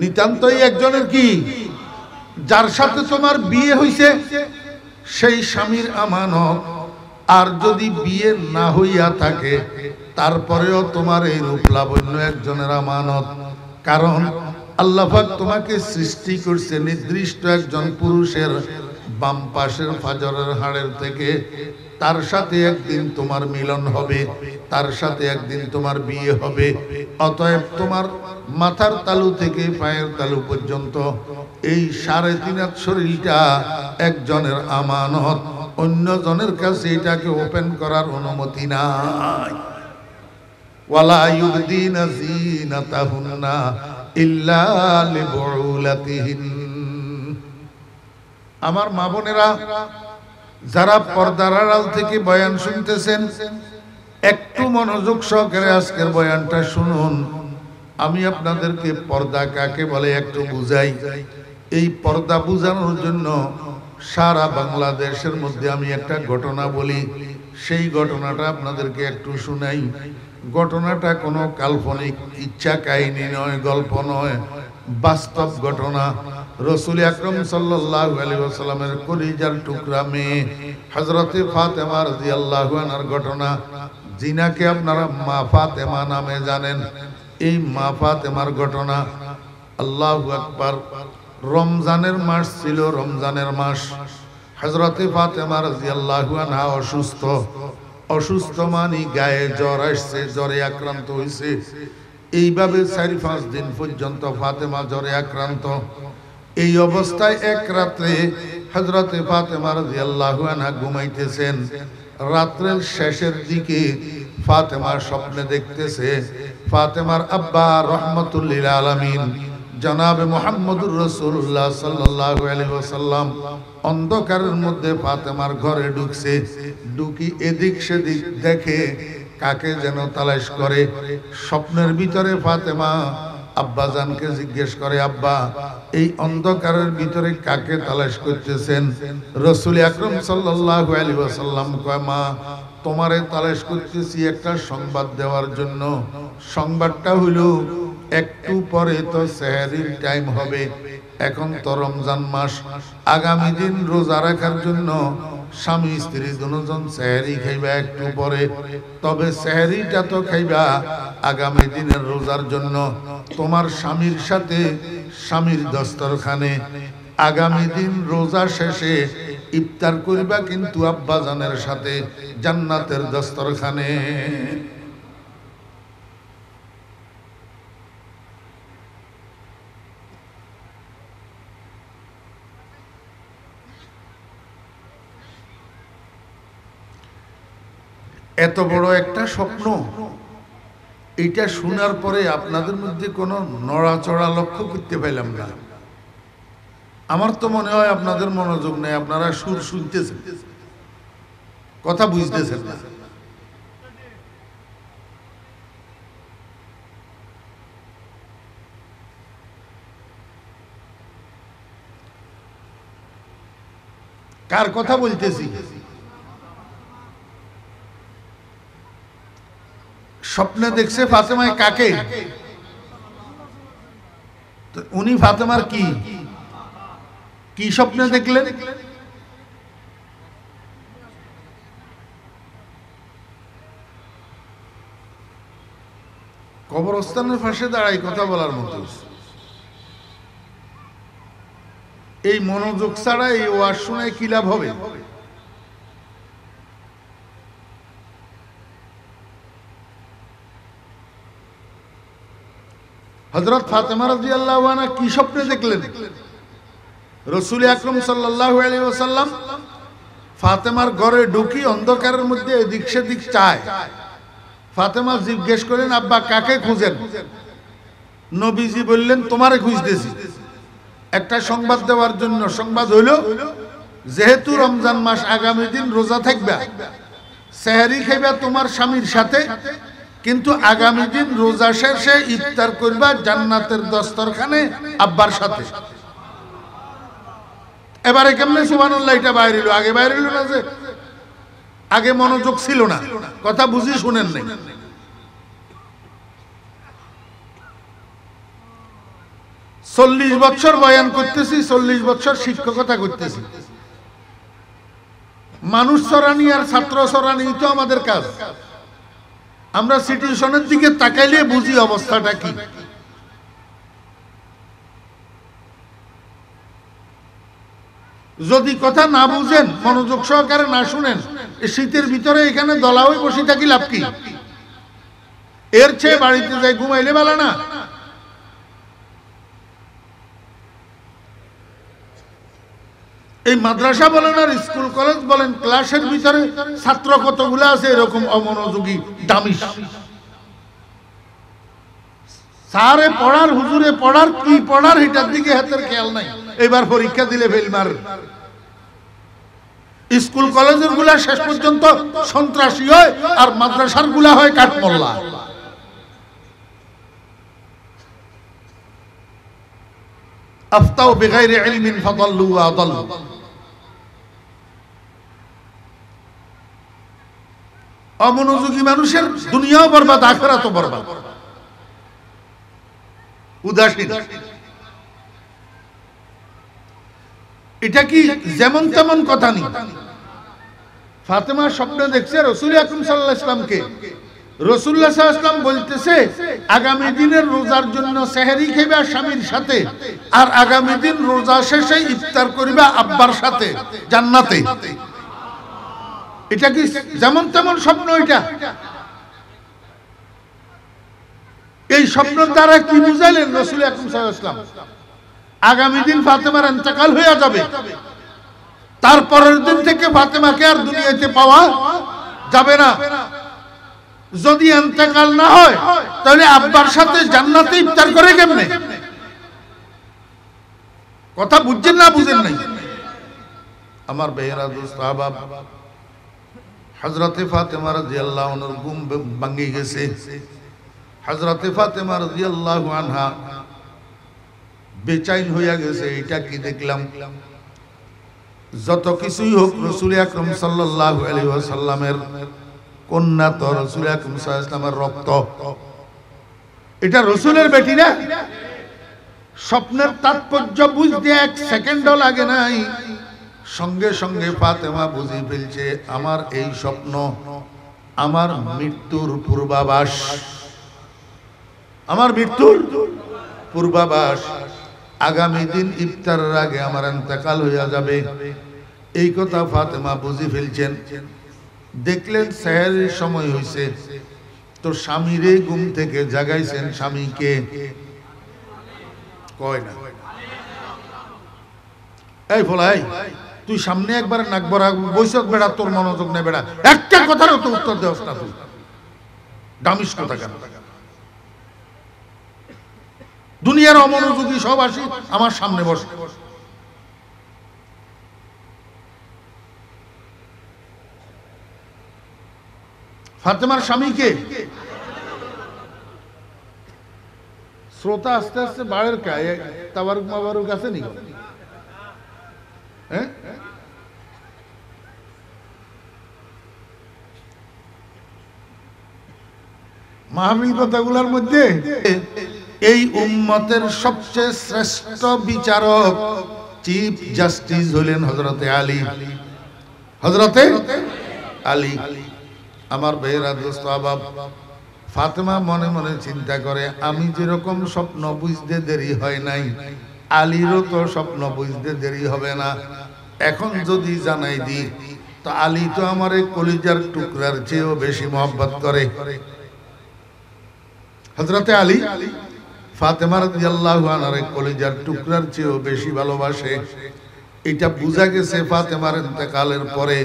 নিতান্তই একজনের কি? যার সাথে তোমার বিয়ে হইছে সেই স্বামীর আমানত। আর যদি বিয়ে না হইয়া থাকে তারপরেও তোমার এই রূপ লাবণ্য একজনের আমানত। কারণ আল্লাহ পাক তোমাকে সৃষ্টি করছে নির্দিষ্ট একজন পুরুষের বাম পাশের ফাজরের হাড়ের থেকে। তার সাথে একদিন তোমার মিলন হবে, তার সাথে একদিন তোমার বিয়ে হবে। অতএব তোমার মাথার তালু থেকে পায়ের তালু পর্যন্ত এই 3.5 হাত শরীরটা একজনের আমানত, অন্যজনের কাছে এটাকে ওপেন করার অনুমতি নাই। ওয়ালা ইউবদিনা যিনাতাহুন্না ইল্লা লিবুলাতিহিন। আমার মা বোনেরা যারা পর্দার আড়াল থেকে বয়ান শুনতেছেন, একটু মনোযোগ সহকারে আজকের বয়ানটা শুনুন। আমি আপনাদেরকে পর্দা কাকে বলে একটু বুঝাই। এই পর্দা বুঝানোর জন্য সারা বাংলাদেশের মধ্যে আমি একটা ঘটনা বলি, সেই ঘটনাটা আপনাদেরকে একটু শুনাই। ঘটনাটা কোনো কাল্পনিক ইচ্ছা কাহিনী নয়, গল্প নয়, বাস্তব ঘটনা। রাসূল আকরাম সাল্লাল্লাহু আলাইহি ওয়াসাল্লামের কলিজার টুকরা মেয়ে হযরতে ফাতেমা রাদিয়াল্লাহু আনহার ঘটনা, যিনাকে আপনারা মা ফাতেমা নামে জানেন। এই মা ফাতেমার ঘটনা। আল্লাহু আকবার। রমজানের মাস ছিল, রমজানের মাস। হযরতে ফাতেমা রাদিয়াল্লাহু আনহা অসুস্থ। অসুস্থ মানে গায়ে জ্বর আসছে, জ্বরে আক্রান্ত হয়েছে। এইভাবে 4-5 দিন পর্যন্ত ফাতেমা জ্বরে আক্রান্ত। এই অবস্থায় এক রাত্রে হযরতে ফাতেমা রাদিয়াল্লাহু আনহা ঘুমাইতেছেন। রাত্রের শেষের দিকে ফাতেমা স্বপ্নে দেখতেছে ফাতেমার আব্বা রাহমাতুল লিল আলামিন জনাবে মুহাম্মদুর রাসূলুল্লাহ সাল্লাল্লাহু আলাইহি ওয়াসাল্লাম অন্ধকারের মধ্যে ফাতেমার ঘরে ঢুকছে। ঢুকি এদিক সেদিক দেখে, কাকে যেন তালাশ করে। স্বপ্নের ভিতরে ফাতেমা আব্বাজানকে জিজ্ঞেস করে, আব্বা এই অন্ধকারের ভিতরে কাকে তালাশ করতেছেন? রাসূল আকরাম সাল্লাল্লাহু আলাইহি ওয়াসাল্লাম কয়, মা তোমারে তালাশ করতেছি একটা সংবাদ দেওয়ার জন্য। সংবাদটা হলো একটু পরে তো সেহরির টাইম হবে। এখন তো রমজান মাস, আগামী দিন রোজা রাখার জন্য স্বামী স্ত্রী দুজন সেহরি খাইবা একটু পরে। তবে সেহরিটা তো খাইবা আগামী দিনের রোজার জন্য। তোমার স্বামীর সাথে স্বামীর দস্তরখানে আগামী দিন রোজা শেষে ইফতার করিবা, কিন্তু আব্বাজানের সাথে জান্নাতের দস্তরখানে। এত বড় একটা স্বপ্ন, এটা শোনার পরে আপনাদের মধ্যে কোনো নড়াচড়া লক্ষ্য করতে পাইলাম না। আমার তো মনে হয় আপনাদের মনোযোগ নেই, আপনারা সুর শুনতেছেন, কথা বুঝতেছেন না। কার কথা বলতেছি? স্বপ্নে দেখছে ফাতেমায় কাকে? উনি ফাতেমার কি কি স্বপ্নে দেখলেন? কবরস্থানের পাশে দাঁড়াই কথা বলার মতো। এই মনোযোগ ছাড়া এই ওয়াজ শোনায় কি লাভ হবে? হযরত ফাতেমা রাদিয়াল্লাহু আনহা কি স্বপ্নে দেখলেন? রাসূল আকরাম সাল্লাল্লাহু আলাইহি ওয়াসাল্লাম ফাতেমার ঘরে ঢুকি অন্ধকারের মধ্যে এদিক সেদিক চায়। ফাতেমা জিজ্ঞেস করেন, আব্বা কাকে খুঁজেন? নবীজি বললেন, তোমারে খুঁজতেছি একটা সংবাদ দেওয়ার জন্য। সংবাদ হইল, যেহেতু রমজান মাস, আগামী দিন রোজা থাকবা, সেহরি খাইবা তোমার স্বামীর সাথে, কিন্তু আগামী দিন রোজা শেষে ইফতার করবা জান্নাতের দস্তরখানে আব্বার সাথে। এবারে কেমনে সুবহানাল্লাহ এটা বাইরে হলো? আগে বাইরে হলো না, যে আগে মনোযোগ ছিল না, কথা বুঝি শুনেন নাই। 40 বছর বয়ান করতেছি, 40 বছর শিক্ষকতা করতেছি। মানুষ চরানি আর ছাত্র চরানি তো আমাদের কাজ। আমরা সিচুয়েশনের দিকে তাকাইলে বুঝি অবস্থাটা কি। যদি কথা না বুঝেন, মনোযোগ সহকারে না শুনেন, শীতের ভিতরে এখানে দলা হয়ে বসে থাকি লাভ কি? এর চেয়ে বাড়িতে যাই ঘুমাইলে ভালো না? এই মাদ্রাসা বলেন আর স্কুল কলেজ বলেন, ক্লাসের ভিতরে ছাত্র কতগুলো আছে এরকম অমনোযোগী দামি। স্যারে পড়ার, হুজুরে পড়ার, কি পড়ার এটার দিকে হাতের খেয়াল নাই। এবার পরীক্ষা দিলে ফেল মার। স্কুল কলেজের গুলা শেষ পর্যন্ত সন্ত্রাসী হয় আর মাদ্রাসার গুলা হয় কাঠমোল্লা। আফতাউ বিগাইরি ইলমিন ফাদাল্লু ওয়া আদাল্লু। অমনোযোগী মানুষের দুনিয়াও বরবাদ, আখিরাতও বরবাদ। উদাসীন। এটা কি যেমন তেমন কথা নেই। ফাতেমা স্বপ্নে দেখছে রাসূল আকরাম সাল্লাল্লাহু আলাইহি ওয়াসাল্লামকে। রাসূলুল্লাহ সাল্লাল্লাহু আলাইহি ওয়াসাল্লাম বলতেছে আগামী দিনের রোজার জন্য সেহরি খাইবা স্বামীর সাথে, আর আগামী দিন রোজা শেষে ইফতার করিবা আব্বার সাথে জান্নাতে। এটা কি যেমন তেমন স্বপ্ন? এটা এই স্বপ্নের দ্বারা কি বুঝাইলেন রাসূল আকরাম সাল্লাল্লাহু আলাইহি ওয়াসাল্লাম? আগামী দিন ফাতেমার ইন্তেকাল হয়ে যাবে, তারপরের দিন থেকে ফাতেমাকে আর দুনিয়াতে পাওয়া যাবে না। যদি ইন্তেকাল না হয় তাহলে আব্বার সাথে জান্নাতে ইফতার করে কেমনে? কথা বুঝছেন না বুঝেন নাই? আমার ভাইয়েরা, দোস্ত, আহবাব, হযরতে ফাতেমা রাদিয়াল্লাহু আনহার ঘুম ভাঙে গেছে। হযরতে ফাতেমা রাদিয়াল্লাহু আনহা বেচাইন হইয়া গেছে। এটা কি দেখলাম? যত কিছুই হোক, রাসূল আকরাম সাল্লাল্লাহু আলাইহি ওয়াসাল্লামের কন্যা তো, রাসূল আকরাম সাল্লাল্লাহু আলাইহি ওয়াসাল্লামের রক্ত। এটা রাসূলের বেটি না? স্বপ্নের তাৎপর্য বুঝতে এক সেকেন্ডও লাগে নাই। সঙ্গে সঙ্গে ফাতেমা বুঝে ফেলছে আমার এই স্বপ্ন আমার মৃত্যুর পূর্বাভাস, আমার মৃত্যুর পূর্বাভাস। আগামী দিন ইফতারের আগে আমার ইন্তেকাল হইয়া যাবে, এই কথা ফাতেমা বুঝে ফেলছেন। দেখলেন সেহরির সময় হইছে, তো স্বামীরে ঘুম থেকে জাগাইছেন। স্বামীকে কয় না, এই ফলাই তুই সামনে একবার নাক বরা বৈশাখ বেড়া, তোর মনোযোগ নেই বেড়া, একটা কথারও তো উত্তর দেওয়াস না তুই, দামিস কথা কেন? দুনিয়ার অমনোযোগী সব আসি আমার সামনে বসে। ফাতেমার স্বামীকে শ্রোতা আস্তে আস্তে বাড়ের কায় তাবারুক মাবারুক আছে নি? হ্যাঁ, মাহফিল কথাগুলোর মধ্যে এই উম্মতের সবচেয়ে শ্রেষ্ঠ বিচারক, চিফ জাস্টিস হলেন হযরতে আলী। হযরতে আলী। আমার ভাইয়েরা, দোস্ত, আহবাব, ফাতেমা মনে মনে চিন্তা করে আমি যেরকম স্বপ্ন বুঝতে দেরি হয় নাই, আলীরও তো স্বপ্ন বুঝতে দেরি হবে না। এখন যদি জানাই দিই তো আলী তো আমার এই কলিজার টুকরার চেয়েও বেশি মহব্বত করে। হযরতে আলী ফাতেমা রাদিয়াল্লাহু আনহার কলিজার টুকরার চেয়েও বেশি ভালোবাসে। এটা বুঝা গেছে ফাতেমার ইন্তেকালের পরে।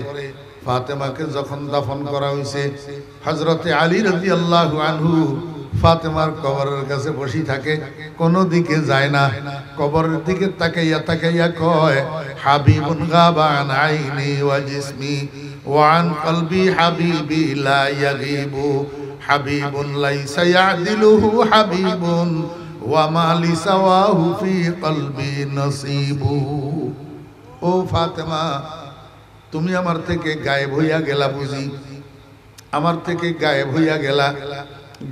ফাতেমাকে যখন দাফন করা হয়েছে, হযরতে আলী রাদিয়াল্লাহু আনহু ফাতেমার কবরের কাছে বসে থাকে, কোনো দিকে যায় না। কবরের দিকে তাকাইয়া তাকাইয়া কয় হাবিবুন গাবান আইনি ওয়া জিসমি ওয়া আন কলবি হাবিবি লা ইয়াগিবু হাবিবুন লাইসা ইয়াদিলুহু হাবিবুন ওয়া মা লিসাওয়াহু ফি কলবি নসিবু। ও ফাতেমা, তুমি আমার থেকে গায়েব হইয়া গেলা বুঝি? আমার থেকে গায়েব হইয়া গেলা।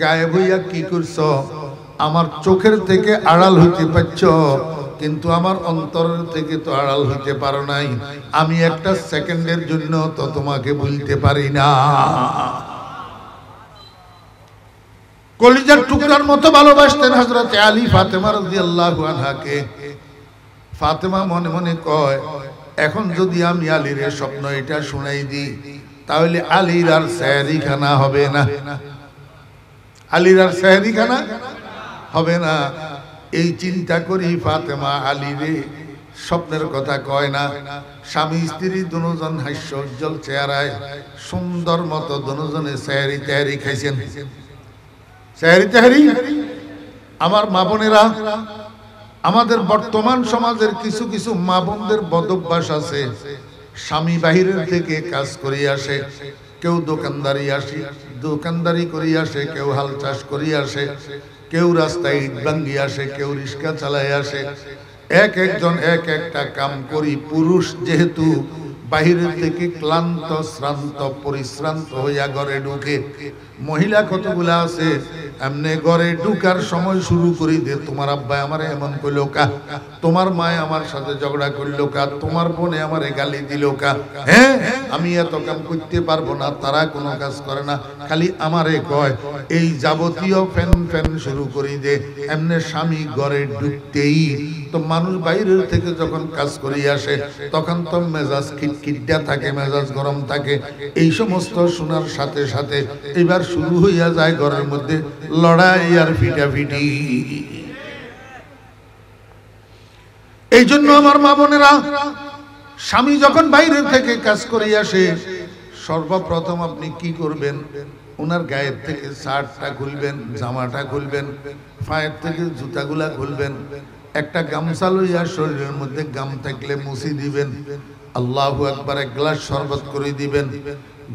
গায়েব হইয়া কি করছো? আমার চোখের থেকে আড়াল হইতে পারছ, কিন্তু আমার অন্তরের থেকে তো আড়াল হইতে পারো নাই। আমি একটা সেকেন্ডের জন্য তো তোমাকে ভুলতে পারি না। কলিজার টুকরার মতো ভালোবাসতেন হযরতে আলী ফাতেমা রাদিয়াল্লাহু আনহাকে। ফাতেমা মনে মনে কয় এখন যদি আমি আলীর স্বপ্ন এটা শুনাই দিই তাহলে আলীর আর সেহরি খানা হবে না, আলীর আর সেহরি খানা হবে না। এই চিন্তা করি ফাতেমা আলীরে স্বপ্নের কথা কয় না। স্বামী স্ত্রী দুজন হাস্য উজ্জ্বল চেহারায় সুন্দর মতো দুজনে সেহরি তেহারি খাইছেন। সেহরি তেহারি আমার মা বোনেরা, আমাদের বর্তমান সমাজের কিছু কিছু মা বোনদের বদভ্যাস আছে। স্বামী বাহিরের থেকে কাজ করে আসে, কেউ দোকানদারি করি আসে, কেউ হাল চাষ করি আসে, কেউ রাস্তায় ইট ভাঙ্গি আসে, কেউ রিক্সা চালায় আসে। এক একজন এক একটা কাম করি। পুরুষ যেহেতু বাহিরের থেকে ক্লান্ত শ্রান্ত পরিশ্রান্ত হইয়া ঘরে ঢুকে, মহিলা কতগুলা আছে এমনি ঘরে ঢুকার সময় শুরু করি দে, তোমার আব্বা আমারে এমন কইলো কা, তোমার মায় আমার সাথে ঝগড়া করলো কা, তোমার বোনে আমারে গালি দিল কা, হ্যাঁ আমি এত কাম করতে পারবো না। তারা কোনো কাজ করে না, খালি আমারে কয়। এই যাবতীয় ফ্যান ফ্যান শুরু করি দে। এমনি স্বামী ঘরে ঢুকতেই তো মানুষ বাইরের থেকে যখন কাজ করি আসে তখন তো মেজাজ খিটখিটা থাকে, মেজাজ গরম থাকে। এই সমস্ত শোনার সাথে সাথে এবার শুরু হইয়া যায় ঘরের মধ্যে লড়াই আর ফিটাফিটি। এই জন্য আমার মা বোনেরা, স্বামী যখন বাইরের থেকে কাজ করে আসে সর্বপ্রথম আপনি কি করবেন? ওনার গায়ের থেকে শার্টটা খুলবেন, জামাটা খুলবেন, পায়ের থেকে জুতাগুলা খুলবেন, একটা গামছা লইয়া শরীরের মধ্যে গাম থাকলে মুছি দিবেন, আল্লাহু আকবার, এক গ্লাস শরবত করে দিবেন,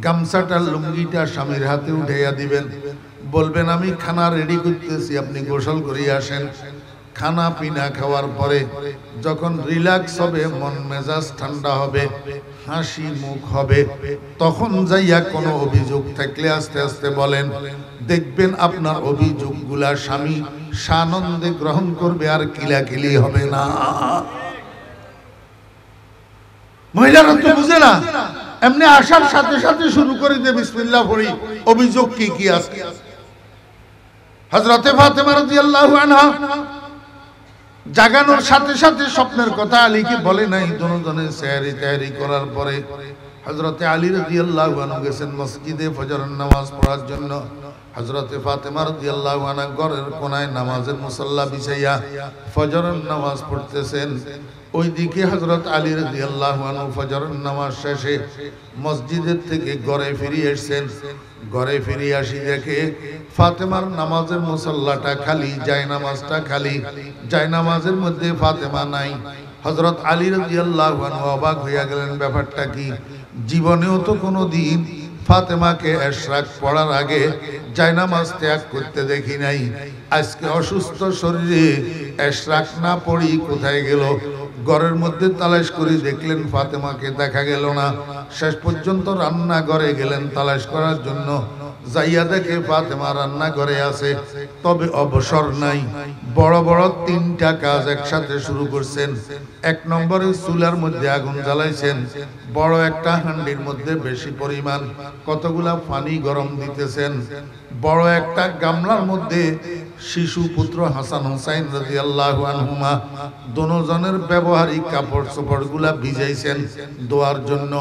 গামছাটা লুঙ্গিটা স্বামীর হাতে উঠাইয়া দিবেন, বলবেন আমি খানা রেডি করতেছি, আপনি গোসল করিয়া আসেন। খানা পিনা খাওয়ার পরে যখন রিল্যাক্স হবে, মন মেজাজ ঠান্ডা হবে, হাসি মুখ হবে, তখন যাইয়া কোনো অভিযোগ থাকলে আস্তে আস্তে বলেন। দেখবেন আপনার অভিযোগগুলা স্বামী সানন্দে গ্রহণ করবে, আর কিলাকিলি হবে না। মহিলারা তো বুঝে না, এমনি আসার সাথে সাথে শুরু করে দে বিসমিল্লাহ পড়ি, অভিযোগ কি কি আছে। হযরতে ফাতেমা রাদিয়াল্লাহু আনহা জাগানোর সাথে সাথে স্বপ্নের কথা আলীকে বলে নাই। দুজনে সেহরি তেহারি করার পরে হযরতে আলী রাদিয়াল্লাহু আনহু গেছেন মসজিদে ফজরের নামাজ পড়ার জন্য। হযরতে ফাতেমা রাদিয়াল্লাহু আনহা ঘরের কোনায় নামাজের মুসাল্লা বিছাইয়া ফজরের নামাজ পড়তেছেন। ওইদিকে হযরত আলী রাদিয়াল্লাহু আনহু ফজরের নামাজ শেষে মসজিদের থেকে ঘরে ফিরে এসেছেন। ঘরে ফিরে আসি দেখে ফাতেমার নামাজের মুসাল্লাটা খালি, জায়নামাজটা খালি, জায়নামাজের মধ্যে ফাতেমা নাই। হযরত আলী রাদিয়াল্লাহু আনহু অবাক হইয়া গেলেন, ব্যাপারটা কি? জীবনেও তো কোনো দিন ফাতেমাকে ইশরাক পড়ার আগে জায়নামাজ ত্যাগ করতে দেখি নাই। আজকে অসুস্থ শরীরে ইশরাক না পড়ি কোথায় গেল? ঘরের মধ্যে তালাশ করে দেখলেন ফাতেমাকে দেখা গেল না। শেষ পর্যন্ত রান্নাঘরে গেলেন তালাশ করার জন্য। যাইয়া দেখে ফাতেমা রান্নাঘরে আছে, তবে অবসর নাই। বড় বড় তিনটা কাজ একসাথে শুরু করছেন। এক নম্বরে চুলার মধ্যে আগুন জ্বালাইছেন, বড় একটা হান্ডির মধ্যে বেশি পরিমাণ কতগুলা পানি গরম দিতেছেন। বড় একটা গামলার মধ্যে শিশু পুত্র হাসান হুসাইন রাদিয়াল্লাহু আনহুমা দুজনের ব্যবহারিক কাপড় চোপড়গুলা ভিজাইছেন দোয়ার জন্য।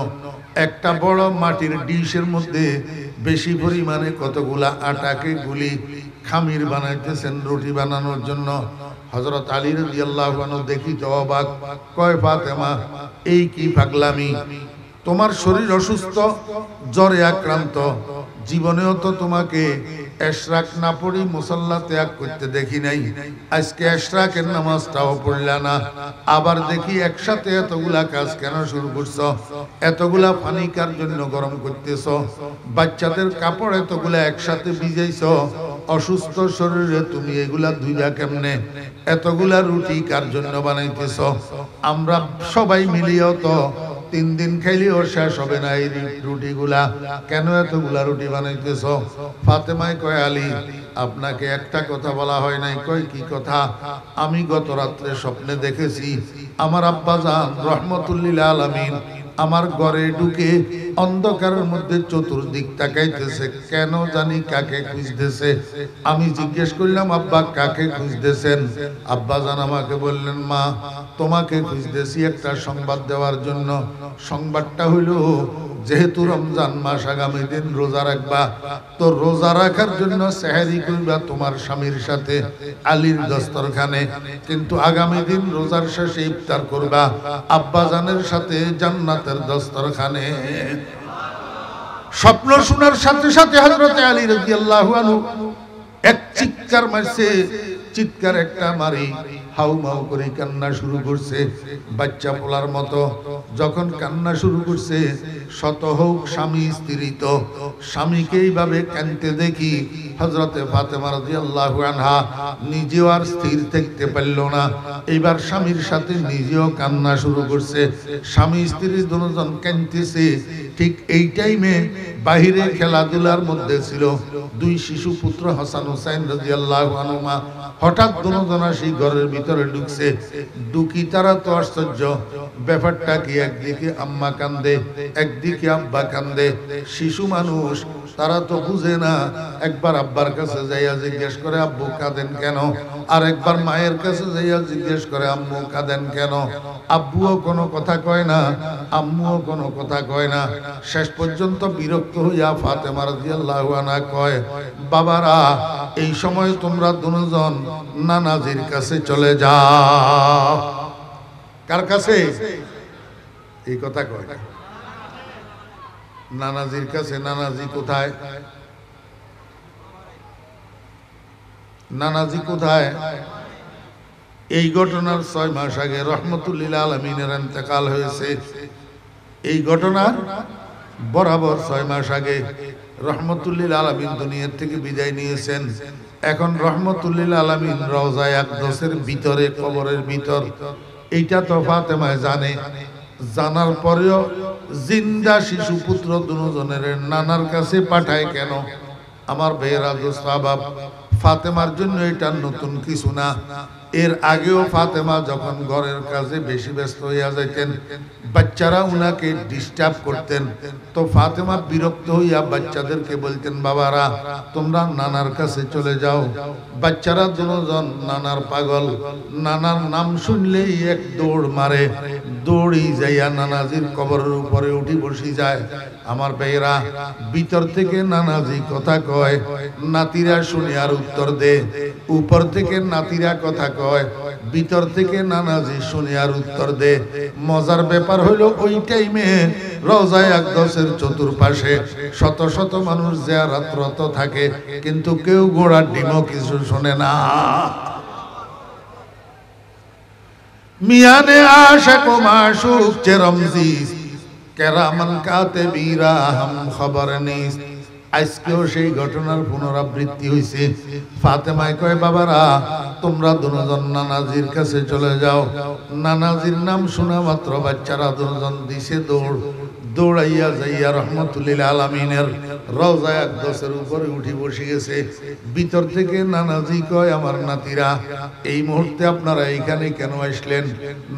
একটা বড় মাটির ডিশের মধ্যে বেশি পরিমাণে কতগুলা আটাকে গুলি খামির বানাইতেছেন রুটি বানানোর জন্য। হযরত আলী রাদিয়াল্লাহু আনহু দেখি তো অবাক, কয় ফাতেমা এই কি পাগলামি? তোমার শরীর অসুস্থ, জ্বরে আক্রান্ত, জীবনেও তো তোমাকে ইশরাক না পড়ি মুসাল্লা ত্যাগ করতে দেখি নাই। আজকে ইশরাকের নামাজটাও পড়লা না, আবার দেখি একসাথে এতগুলা কাজ কেন শুরু করছো? এতগুলা পানি কার জন্য গরম করতেছো? বাচ্চাদের কাপড় এতগুলা একসাথে ভিজাইছো, অসুস্থ শরীরে তুমি এগুলা ধুইলা কেমনে? এতগুলা রুটি কার জন্য বানাইতেছো? আমরা সবাই মিলিয়েও তো 3 দিন খাইলেও শেষ হবে না এই রুটিগুলা, কেন এতগুলা রুটি বানাইতেছ? ফাতেমায় কয়, আলী আপনাকে একটা কথা বলা হয় নাই। কয় কি কথা? আমি গত রাত্রে স্বপ্নে দেখেছি আমার আব্বাজান রহমতুল্লিল আলামিন আমার ঘরে ঢুকে অন্ধকারের মধ্যে চতুর্দিক তাকাইতেছে, কেন জানি কাকে খুঁজতেছে। আমি জিজ্ঞেস করলাম, আব্বা কাকে খুঁজতেছেন? আব্বা জান আমাকে বললেন, মা তোমাকে খুঁজতেছি একটা সংবাদ দেওয়ার জন্য। সংবাদটা হইল, যেহেতু রমজান মাস, আগামী দিন রোজা রাখবা, তো রোজা রাখার জন্য সেহরি করবা তোমার স্বামীর সাথে আলীর দস্তরখানে, কিন্তু আগামী দিন রোজার শেষে ইফতার করবা আব্বা জানের সাথে জান্নাতের দস্তরখানে। স্বপ্ন শোনার সাথে সাথে হযরত আলী রাদিয়াল্লাহু আনহু এক চিৎকার মারছে। চিৎকার একটা মারি হাউমাউ করে কান্না শুরু করছে, বাচ্চা পোলার মতো। যখন কান্না শুরু করছে, শত হোক স্বামী স্ত্রী, তো স্বামীকে এইভাবে কাঁদতে দেখি হযরতে ফাতেমা রাদিয়াল্লাহু আনহা নিজেও আর স্থির থাকতে পারল না। এইবার স্বামীর সাথে নিজেও কান্না শুরু করছে। স্বামী স্ত্রী দুজন কাঁদতেছে। ঠিক এই টাইমে বাহিরে খেলাধুলার মধ্যে ছিল দুই শিশু পুত্র হাসান হুসাইন রাদিয়াল্লাহু আনহুমা। হঠাৎ দুজন সেই ঘরের ভিতরে ঢুকছে। ঢুকি তারা তো আশ্চর্য, ব্যাপারটা কি, একদিকে আম্মা কান্দে, একদিকে আব্বা কান্দে। শিশু মানুষ, তারা তো বুঝে না। একবার আব্বার কাছে যাইয়া জিজ্ঞেস করে, আব্বু কাঁদেন কেন? আর একবার মায়ের কাছে যাইয়া জিজ্ঞেস করে, আম্মু কাঁদেন কেন? আব্বুও কোনো কথা কয় না, আম্মুও কোনো কথা কয় না। শেষ পর্যন্ত বিরক্ত হইয়া ফাতেমা রাদিয়াল্লাহু আনহা কয়, বাবারা এই সময় তোমরা দুজন নানাজির কাছে চলে যাও। কার কাছে? এই কথা কয় নানাজির কাছে। নানাজি কোথায়? নানাজি কোথায়? এই ঘটনার 6 মাস আগে রহমতুল্লিল আলমিনের ইন্তেকাল হয়েছে। এই ঘটনার বরাবর 6 মাস আগে রহমতুল্লিল আলমিন দুনিয়ার থেকে বিদায় নিয়েছেন। এখন রহমতুল্লিল আলমিন রওজায়ে আকদসের ভিতরে, কবরের ভিতর। এইটা তো ফাতেমায় জানে। জানার পরেও জিন্দা শিশু পুত্র দুজনের নানার কাছে পাঠায় কেন? আমার ভাইয়েরা, দোস্ত আহবাব, ফাতেমার জন্য এটা নতুন কিছু না। এর আগেও ফাতেমা যখন ঘরের কাজে বেশি ব্যস্ত হইয়া যাইতেন, বাচ্চারা উনাকে ডিস্টার্ব করতেন, তো ফাতেমা বিরক্ত হইয়া বাচ্চাদেরকে বলতেন, বাবারা তোমরা নানার কাছে চলে যাও। বাচ্চারা দুজন নানার পাগল, নানার নাম শুনলেই এক দৌড় মারে, দৌড়ি যাইয়া নানাজির কবরের উপরে উঠি বসি যায়। আমার ভাইয়েরা, ভিতর থেকে নানাজি কথা কয়, নাতিরা শুনে আর উত্তর দে। উপর থেকে নাতিরা কথা কয়, ভিতর থেকে নানাজি শুনে আর উত্তর দে। মজার ব্যাপার হইল, ওই টাইমে রওজায়ে আকদসের চতুর্পাশে শত শত মানুষ জিয়ারতরত থাকে, কিন্তু কেউ গোড়ার ডিমও কিছু শোনে না। মিয়ানে আশিক ও মাশুক চে রমজিস, কেরামান কাতিবিরা হাম খবর নিস। আজকেও সেই ঘটনার পুনরাবৃত্তি হয়েছে। ফাতেমায় কয়, বাবারা তোমরা দুজন নানাজির কাছে চলে যাও। নানাজির নাম শোনা মাত্র বাচ্চারা দুজন দিছে দৌড়। দৌড়াইয়া যাইয়া রহমতুল্লিল আলামিনের রওজায়ে আকদসের উপরে উঠি বসে গেছে। ভিতর থেকে নানাজি কয়, আমার নাতিরা এই মুহূর্তে আপনারা এইখানে কেন আসলেন?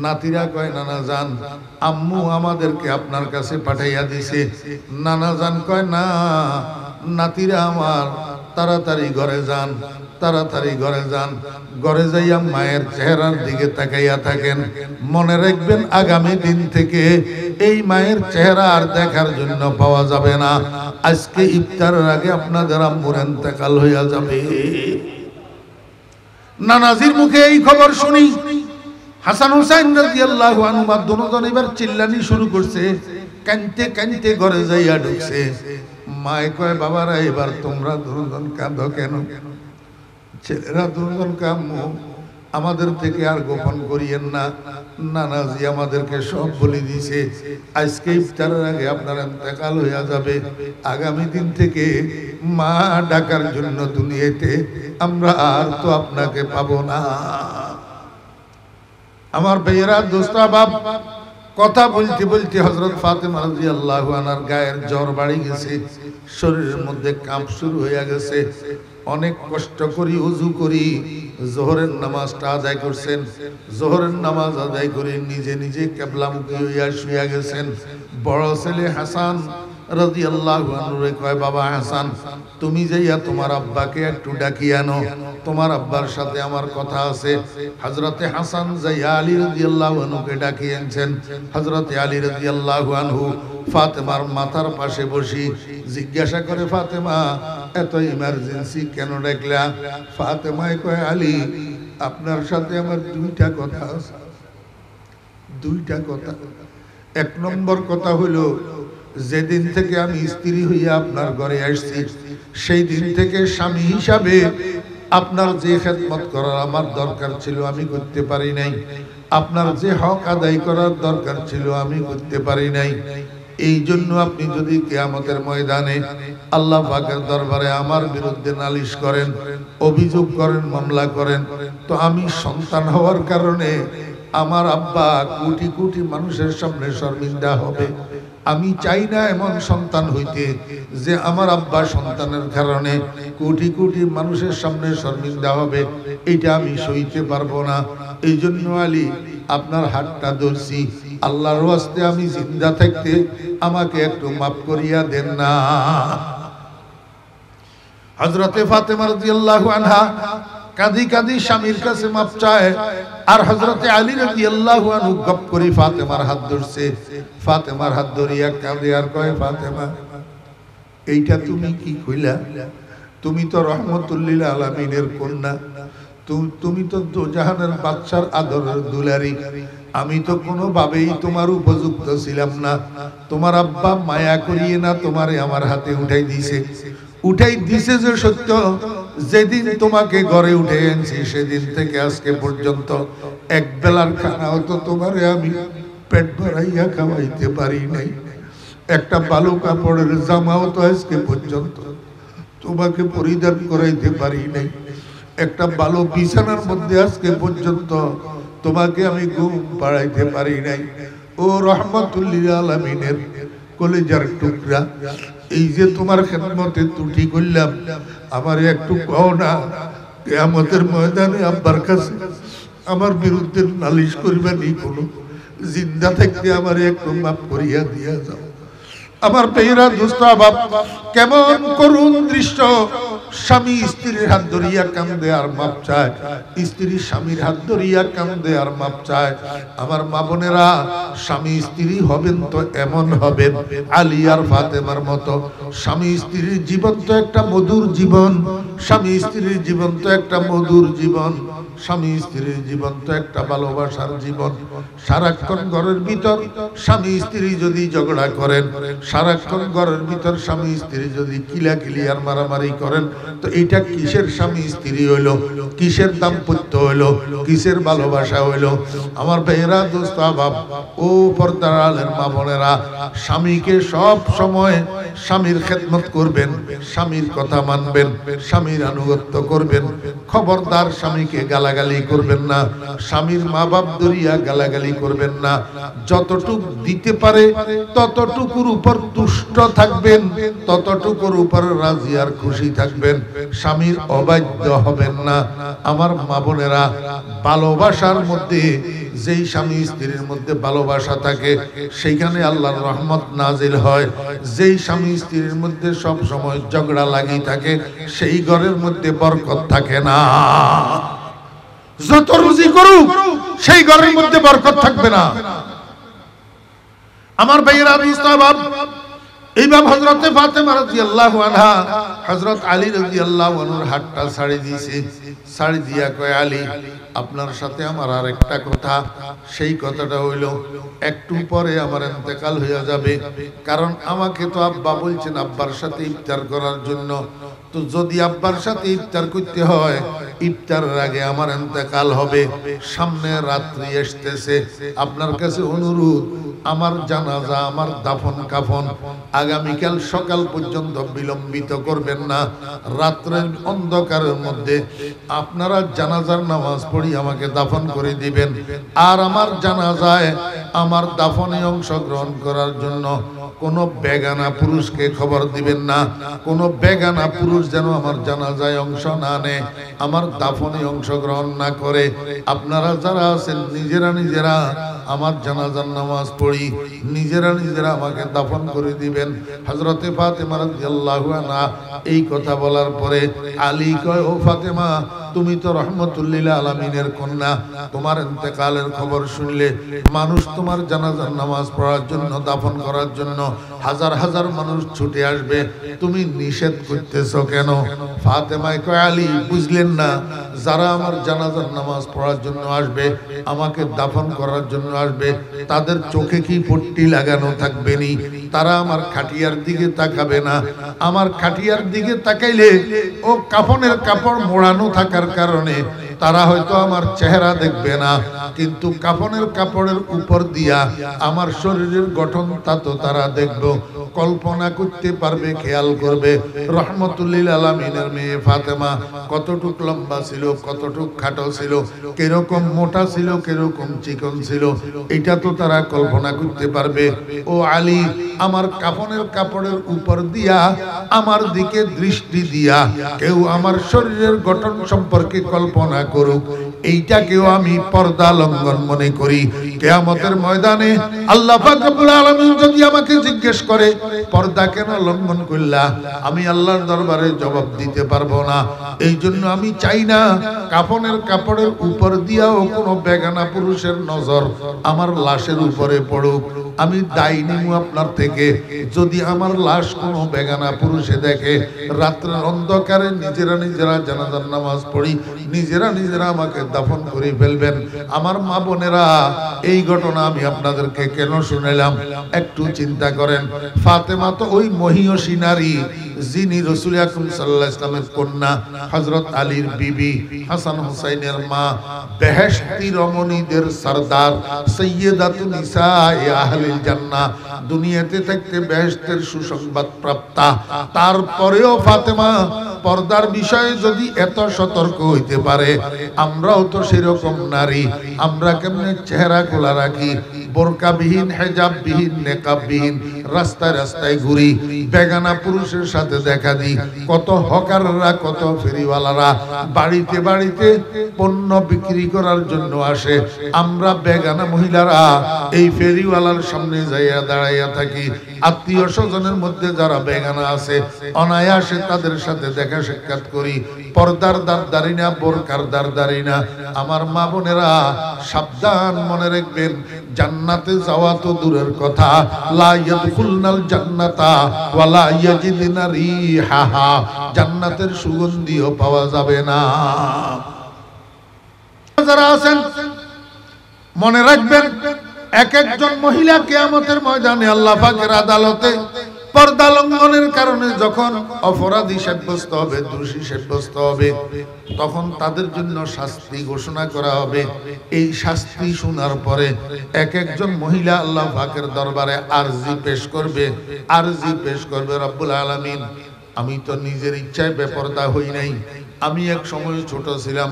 নাতিরা কয়, নানা জান আম্মু আমাদেরকে আপনার কাছে পাঠাইয়া দিছে। নানা জান কয়, না নাতিরা আমার, তাড়াতাড়ি ঘরে যান, তাড়াতাড়ি ঘরে যান। ঘরে যাইয়া মায়ের চেহারার দিকে তাকাইয়া থাকেন। মনে রাখবেন, আগামী দিন থেকে এই মায়ের চেহারা আর দেখার জন্য পাওয়া যাবে না। আজকে ইফতারের আগে আপনাদের আম্মুর ইন্তেকাল হইয়া যাবে। নানাজির মুখে এই খবর শুনি হাসান হুসাইন রাদিয়াল্লাহু আনহুমা দুজন এবার চিল্লানি শুরু করছে। কাঁদতে কাঁদতে ঘরে যাইয়া ঢুকছে। মায় কয়, বাবারা এবার তোমরা দুজন কাঁদো কেন? ছেলেরা দুজন কাম্মু, আমাদের থেকে আর গোপন করিয়েন না। নানাজি আমাদেরকে সব বলে দিয়েছে, আজকে ইফতারের আগে আপনার ইন্তেকাল হইয়া যাবে। আগামী দিন থেকে মা ডাকার জন্য দুনিয়াতে আমরা আর তো আপনাকে পাবো না। আমার ভাইয়েরা, দোস্ত আহবাব, কথা বলতে বলতে হযরত ফাতেমা রাদিয়াল্লাহু আনহার গায়ের জ্বর বাড়ি গেছে, শরীরের মধ্যে কাঁপ শুরু হয়ে গেছে। অনেক কষ্ট করি ওযু করি যোহরের নামাজটা আদায় করছেন। যোহরের নামাজ আদায় করে নিজে নিজে কিবলামুখী হইয়া শুয়ে গেছেন। বড় ছেলে হাসান রাদিয়াল্লাহু আনহু রে কয় বাবা হাসান তুমি যাইয়া তোমার আব্বাকে একটু ডাকিয়ে আনো, তোমার আব্বার সাথে আমার কথা আছে। হযরতে হাসান যাইয়া আলী রাদিয়াল্লাহু আনহুকে ডাকিয়ে আনছেন। হযরতে আলী রাদিয়াল্লাহু আনহু ফাতেমার মাথার পাশে বসি জিজ্ঞাসা করে, ফাতেমা এত ইমার্জেন্সি কেন ডাকলা? ফাতেমায় কয়, আলী আপনার সাথে আমার দুইটা কথা আছে, দুইটা কথা। এক নম্বর কথা হলো, যেদিন থেকে আমি স্ত্রী হইয়া আপনার ঘরে আসছি সেই দিন থেকে স্বামী হিসাবে আপনার যে খেদমত করার আমার দরকার ছিল আমি করতে পারি নাই, আপনার যে হক আদায় করার দরকার ছিল আমি করতে পারি নাই। এই জন্য আপনি যদি কিয়ামতের ময়দানে আল্লাহ পাকের দরবারে আমার বিরুদ্ধে নালিশ করেন, অভিযোগ করেন, মামলা করেন, তো আমি সন্তান হওয়ার কারণে আমার আব্বা কোটি কোটি মানুষের সামনে শর্মিন্দা হবে। আমি চাই না এমন সন্তান হইতে যে আমার আব্বা সন্তানের কারণে কোটি কোটি মানুষের সামনে শর্মিন্দা হবে, এটা আমি সইতে পারবো না। এই জন্য আলী আপনার হাতটা ধরছি, আল্লাহর ওয়াস্তে আমি জিন্দা থাকতে আমাকে একটু মাফ করিয়া দেন না। হযরতে ফাতেমা রাদিয়াল্লাহু আনহা কাঁদি কাঁদি স্বামীর কাছে মাপ চায়, আর হযরতে আলী রাদিয়াল্লাহু আনহু গপ করে ফাতেমার হাত ধরছে। ফাতেমার হাত ধরিয়া কাঁদে আর কয়, ফাতেমা এইটা তুমি কি কইলা? তুমি তো রহমতুল লিল আলামিনের কন্যা, তুমি তো দোজাহানের বাদশার আদরের দুলারি। আমি তো কোনোভাবেই তোমার উপযুক্ত ছিলাম না। তোমার আব্বা মায়া করিয়ে না তোমারে আমার হাতে উঠাই দিছে যে সত্য, যেদিন তোমাকে ঘরে উঠে এনেছি সেদিন থেকে আজকে পর্যন্ত এক বেলার খানাও তো তোমারে আমি পেট ভরাইয়া খাওয়াইতে পারি নাই। একটা ভালো কাপড়ের জামাও তো আজকে পর্যন্ত তোমাকে পরিধান করাইতে পারি নাই। একটা ভালো বিছানার মধ্যে আজকে পর্যন্ত তোমাকে আমি ঘুম পাড়াইতে পারি নাই। ও রহমতুল লিল আলামিনের কলিজার টুকরা, এই যে তোমার খেদমতে ত্রুটি করলাম, আমারে একটু কও না কিয়ামতের ময়দানে আব্বার কাছে আমার বিরুদ্ধে নালিশ করিবা নি, কোনো জিন্দা থাকতে আমারে একটু মাফ করিয়া দিয়া যাও। আমার পেয়েরা দোস্ত বাপ, কেমন করুণ দৃশ্য! স্বামী স্ত্রীর হাত ধরিয়া কান্দে আর মাপ চায়, স্ত্রী স্বামীর হাত ধরিয়া কান্দে আর মাপ চায়। আমার মা বোনেরা, স্বামী স্ত্রী হবেন তো এমন হবেন আলী আর ফাতেমার মতো। স্বামী স্ত্রীর জীবন তো একটা মধুর জীবন, স্বামী স্ত্রীর জীবন তো একটা মধুর জীবন, স্বামী স্ত্রীর জীবন তো একটা ভালোবাসার জীবন। সারাক্ষণ ঘরের ভিতর স্বামী স্ত্রী যদি ঝগড়া করেন, সারাক্ষণ ঘরের ভিতর স্বামী স্ত্রী যদি কিলাকিলি আর মারামারি করেন, তো এটা কিসের স্বামী স্ত্রী হইলো? কিসের দাম্পত্য হইলো? কিসের ভালোবাসা হইলো? আমার ভাইয়েরা, দোস্ত আহবাব, ও পর্দার আলের মা বোনেরা, স্বামীকে সব সময় স্বামীর খেদমত করবেন, স্বামীর কথা মানবেন, স্বামীর আনুগত্য করবেন। খবরদার স্বামীকে গালাগালি করবেন না, স্বামীর মা বাপ ধরিয়া গালাগালি করবেন না। যতটুক দিতে পারে ততটুকুর উপর তুষ্ট থাকবেন, ততটুকুর উপর রাজি আর খুশি থাকবেন। স্বামীর অবাধ্য হবেন না। আমার মা বোনেরা, ভালোবাসার মধ্যে, যেই স্বামী স্ত্রীর মধ্যে ভালোবাসা থাকে সেইখানে আল্লাহর রহমত নাজিল হয়। যেই স্বামী স্ত্রীর মধ্যে সব সময় ঝগড়া লাগি থাকে সেই ঘরের মধ্যে বরকত থাকে না। যত রুজি করুক সেই ঘরের মধ্যে বরকত থাকবে না। আমার ভাইয়েরা, এইবার হযরতে ফাতেমা রাদিয়াল্লাহু আনহা হযরত আলী রাদিয়াল্লাহু আনহুর হাতটা ছাড়ি দিয়েছে। ছাড়ি দিয়া কয়, আলী আপনার সাথে আমার আর একটা কথা। সেই কথাটা হইল, একটু পরে আমার ইন্তেকাল হয়ে যাবে, কারণ আমাকে তো আব্বা বলছেন আব্বার সাথে ইফতার করার জন্য। তো যদি আব্বার সাথে ইফতার করতে হয়, ইফতারের আগে আমার ইন্তেকাল হবে, সামনে রাত্রি আসতেছে। আপনার কাছে অনুরোধ, আমার জানাজা, আমার দাফন কাফন আগামীকাল সকাল পর্যন্ত বিলম্বিত করবেন না। রাত্রের অন্ধকারের মধ্যে আপনারা জানাজার নামাজ পড়ি আমাকে দাফন করে দিবেন। আর আমার জানাজায়, আমার দাফনে অংশগ্রহণ করার জন্য কোনো বেগানা পুরুষকে খবর দিবেন না। কোনো বেগানা পুরুষ যেন আমার জানাজায় অংশ না নেয়, আমার দাফনে অংশগ্রহণ না করে। আপনারা যারা আছেন নিজেরা নিজেরা আমার জানাজার নামাজ পড়ি, নিজেরা নিজেরা আমাকে দাফন করে দিবেন। হযরতে ফাতেমা রাদিয়াল্লাহু আনহা এই কথা বলার পরে আলী কয়, ও ফাতেমা, তুমি তো রহমতুল্লিল আলামিনের কন্যা, তোমার ইন্তেকালের খবর শুনলে মানুষ তোমার জানাজার নামাজ পড়ার জন্য, দাফন করার জন্য হাজার হাজার মানুষ ছুটে আসবে, তুমি নিষেধ করতেছো কেন? ফাতেমায় কয়, আলী বুঝলেন না, যারা আমার জানাজার নামাজ পড়ার জন্য আসবে, আমাকে দাফন করার জন্য আসবে, তাদের চোখে কি পট্টি লাগানো থাকবে নি? তারা আমার খাটিয়ার দিকে তাকাবে না। আমার খাটিয়ার দিকে তাকাইলে ও কাফনের কাপড় মোড়ানো থাকার কারণে তারা হয়তো আমার চেহারা দেখবে না, কিন্তু কাফনের কাপড়ের উপর দিয়া আমার শরীরের গঠন তা তো তারা দেখবে, কল্পনা করতে পারবে, খেয়াল করবে। রহমতুল্লিল আলামিনের মেয়ে ফাতেমা কতটুক লম্বা ছিল, কতটুক খাটো ছিল, কিরকম মোটা ছিল, কিরকম চিকন ছিল, এটা তো তারা কল্পনা করতে পারবে। ও আলী, আমার কাফনের কাপড়ের উপর দিয়া আমার দিকে দৃষ্টি দিয়া কেউ আমার শরীরের গঠন সম্পর্কে কল্পনা করুক, এইটাকেও আমি পর্দা লঙ্ঘন মনে করি। কিয়ামতের ময়দানে আল্লাহ পাক রব্বুল আলামিন যদি আমাকে জিজ্ঞেস করে পর্দা কেন লঙ্ঘন করলা, আমি আল্লাহর দরবারে জবাব দিতে পারবো না। এই জন্য আমি চাই না কাফনের কাপড়ের উপর দিয়াও কোনো বেগানা পুরুষের নজর আমার লাশের উপরে পড়ুক। আমি দায় নিব আপনার থেকে, যদি আমার লাশ কোনো বেগানা পুরুষে দেখে, রাত্রের অন্ধকারে নিজেরা নিজেরা জানাজার নামাজ পড়ি, নিজেরা নিজেরা আমাকে দাফন করে ফেলবেন। আমার মা বোনেরা, এই ঘটনা আমি আপনাদেরকে কেন শুনাইলাম একটু চিন্তা করেন। ফাতেমা তো ওই মহিয়সী নারী যিনি রাসূল আকরাম সাল্লাল্লাহু আলাইহি ওয়াসাল্লামের কন্যা, হযরত আলীর বিবি, হাসান হুসাইনের মা, বেহেশতি রমণীদের সরদার, সাইয়্যিদাতুন নিসায়ে আহলিল জান্নাহ, দুনিয়াতে থাকতে বেহেশতের সুসংবাদ প্রাপ্তা। তারপরেও ফাতেমা পর্দার বিষয়ে যদি এত সতর্ক হইতে পারে, আমরাও তো সেরকম নারী। আমরা কেমনে চেহারা খোলা রাখি, বোরকাবিহীন, হেজাববিহীন, নেকাববিহীন রাস্তায় রাস্তায় ঘুরি, বেগানা পুরুষের সাথে দেখা দিই। কত হকাররা, কত ফেরিওয়ালারা বাড়িতে বাড়িতে পণ্য বিক্রি করার জন্য আসে, আমরা বেগানা মহিলারা এই ফেরিওয়ালার সামনে যাইয়া দাঁড়াইয়া থাকি। আত্মীয় স্বজনের মধ্যে যারা বেগানা আছে, অনায়াসে তাদের সাথে দেখা সাক্ষাৎ করি। পর্দার দারদারি না, বোরকার দারদারি না। আমার মা বোনেরা সাবধান, মনে রাখবেন, জান্নাতে যাওয়া তো দূরের কথা, লা ইয়াদখুলনাল জান্নাতা ওয়ালা ইয়াজিদনা রিহাহা, জান্নাতের সুগন্ধিও পাওয়া যাবে না। যারা আছেন মনে রাখবেন, এক একজন মহিলা কিয়ামতের ময়দানে আল্লাহ পাকের আদালতে পর্দা লঙ্ঘনের কারণে যখন অপরাধী সাব্যস্ত হবে, দোষী সাব্যস্ত হবে, তখন তাদের জন্য শাস্তি ঘোষণা করা হবে। এই শাস্তি শোনার পরে এক একজন মহিলা আল্লাহ পাকের দরবারে আরজি পেশ করবে, আরজি পেশ করবে, রব্বুল আলামিন, আমি তো নিজের ইচ্ছায় বেপরদা হই নাই। আমি এক সময় ছোট ছিলাম,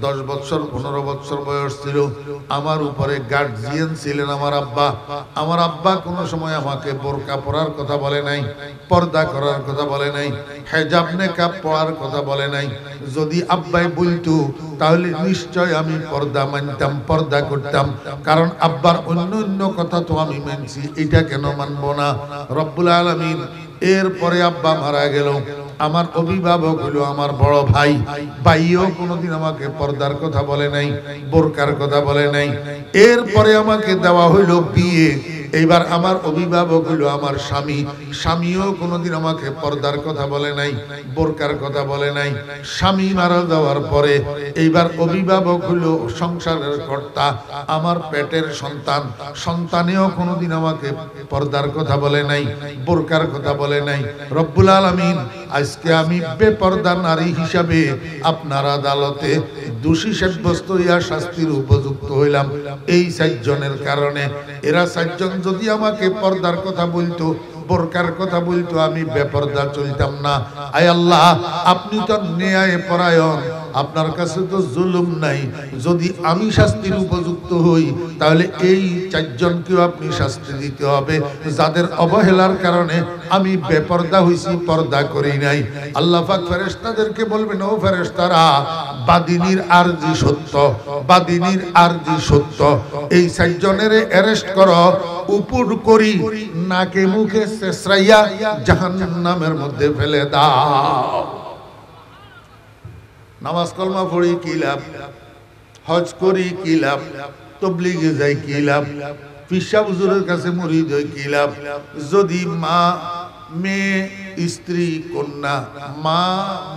10 বছর 15 বছর বয়স ছিল। আমার উপরে গার্জিয়ান ছিলেন আমার আব্বা। আমার আব্বা কোনো সময় আমাকে বোরকা পরার কথা বলে নাই, পর্দা করার কথা বলে নাই, হেজাব নেকাব পরার কথা বলে নাই। যদি আব্বাই বলতো তাহলে নিশ্চয় আমি পর্দা মানতাম, পর্দা করতাম, কারণ আব্বার অন্য অন্য কথা তো আমি মানছি, এটা কেন মানবো না? রব্বুল আলামিন এরপরে আব্বা মারা গেল। আমার অভিভাবক হলো আমার বড় ভাই। ভাইও কোনোদিন আমাকে পর্দার কথা বলে নাই, বোরকার কথা বলে নাই। এরপরে আমাকে দেওয়া হইল বিয়ে। এইবার আমার অভিভাবক হলো আমার স্বামী। স্বামীও কোনোদিন আমাকে পর্দার কথা বলে নাই, বোরকার কথা বলে নাই। স্বামী মারা যাওয়ার পরে এইবার অভিভাবক হলো সংসারের কর্তা, আমার পেটের সন্তান। সন্তানেও কোনোদিন আমাকে পর্দার কথা বলে নাই, বোরকার কথা বলে নাই। রব্বুল আলামিন, আজকে আমি বেপর্দা নারী হিসাবে আপনার আদালতে দোষী সাব্যস্ত হইয়া শাস্তির উপযুক্ত হইলাম এই 4 জনের কারণে। এরা 4 জন যদি আমাকে পর্দার কথা বলতো, বোরকার কথা বলতো আমি বেপরদা চলতাম না। আয় আল্লাহ, আপনি তো ন্যায় পরায়ণ, আপনার কাছে তো জুলুম নাই। যদি আমি শাস্তির উপযুক্ত হই তাহলে এই চারজনকেও আপনি শাস্তি দিতে হবে যাদের অবহেলার কারণে আমি বেপরদা হইছি, পর্দা করি নাই। আল্লাহ পাক ফেরেশতাদেরকে বলবেন, ও ফেরেশতারা, বাদিনীর আরজি সত্য, বাদিনীর আরজি সত্য, এই চারজনের অ্যারেস্ট করো, উপর করি নাকে মুখে ছেঁচড়াইয়া জাহান্নামের মধ্যে ফেলে দাও। নামাজ কলমা পড়ি কি লাভ, হজ করি কি লাভ, তবলিগে যাই কি লাভ, পিসা হুজুরের কাছে মুরিদ হই কি লাভ, যদি মা মেয়ে স্ত্রী কন্যা, মা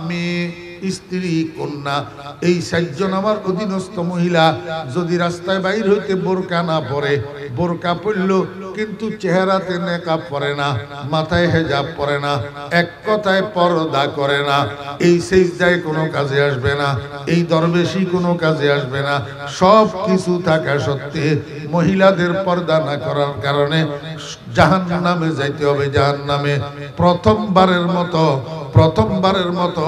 মেয়ে স্ত্রী কন্যা এই চারজন আমার অধীনস্থ মহিলা যদি রাস্তায় বাইর হইতে বোরকা না পরে, বোরকা পরল কিন্তু চেহারাতে নেকাব পরে না, মাথায় হেজাব পরে না, এক কথায় পর্দা করে না, এই সিজদায় কোনো কাজে আসবে না, এই দরবেশি কোনো কাজে আসবে না। সব কিছু থাকা সত্ত্বে মহিলাদের পর্দা না করার কারণে জাহান্নামে যাইতে হবে। জাহান্নামে প্রথমবারের মতো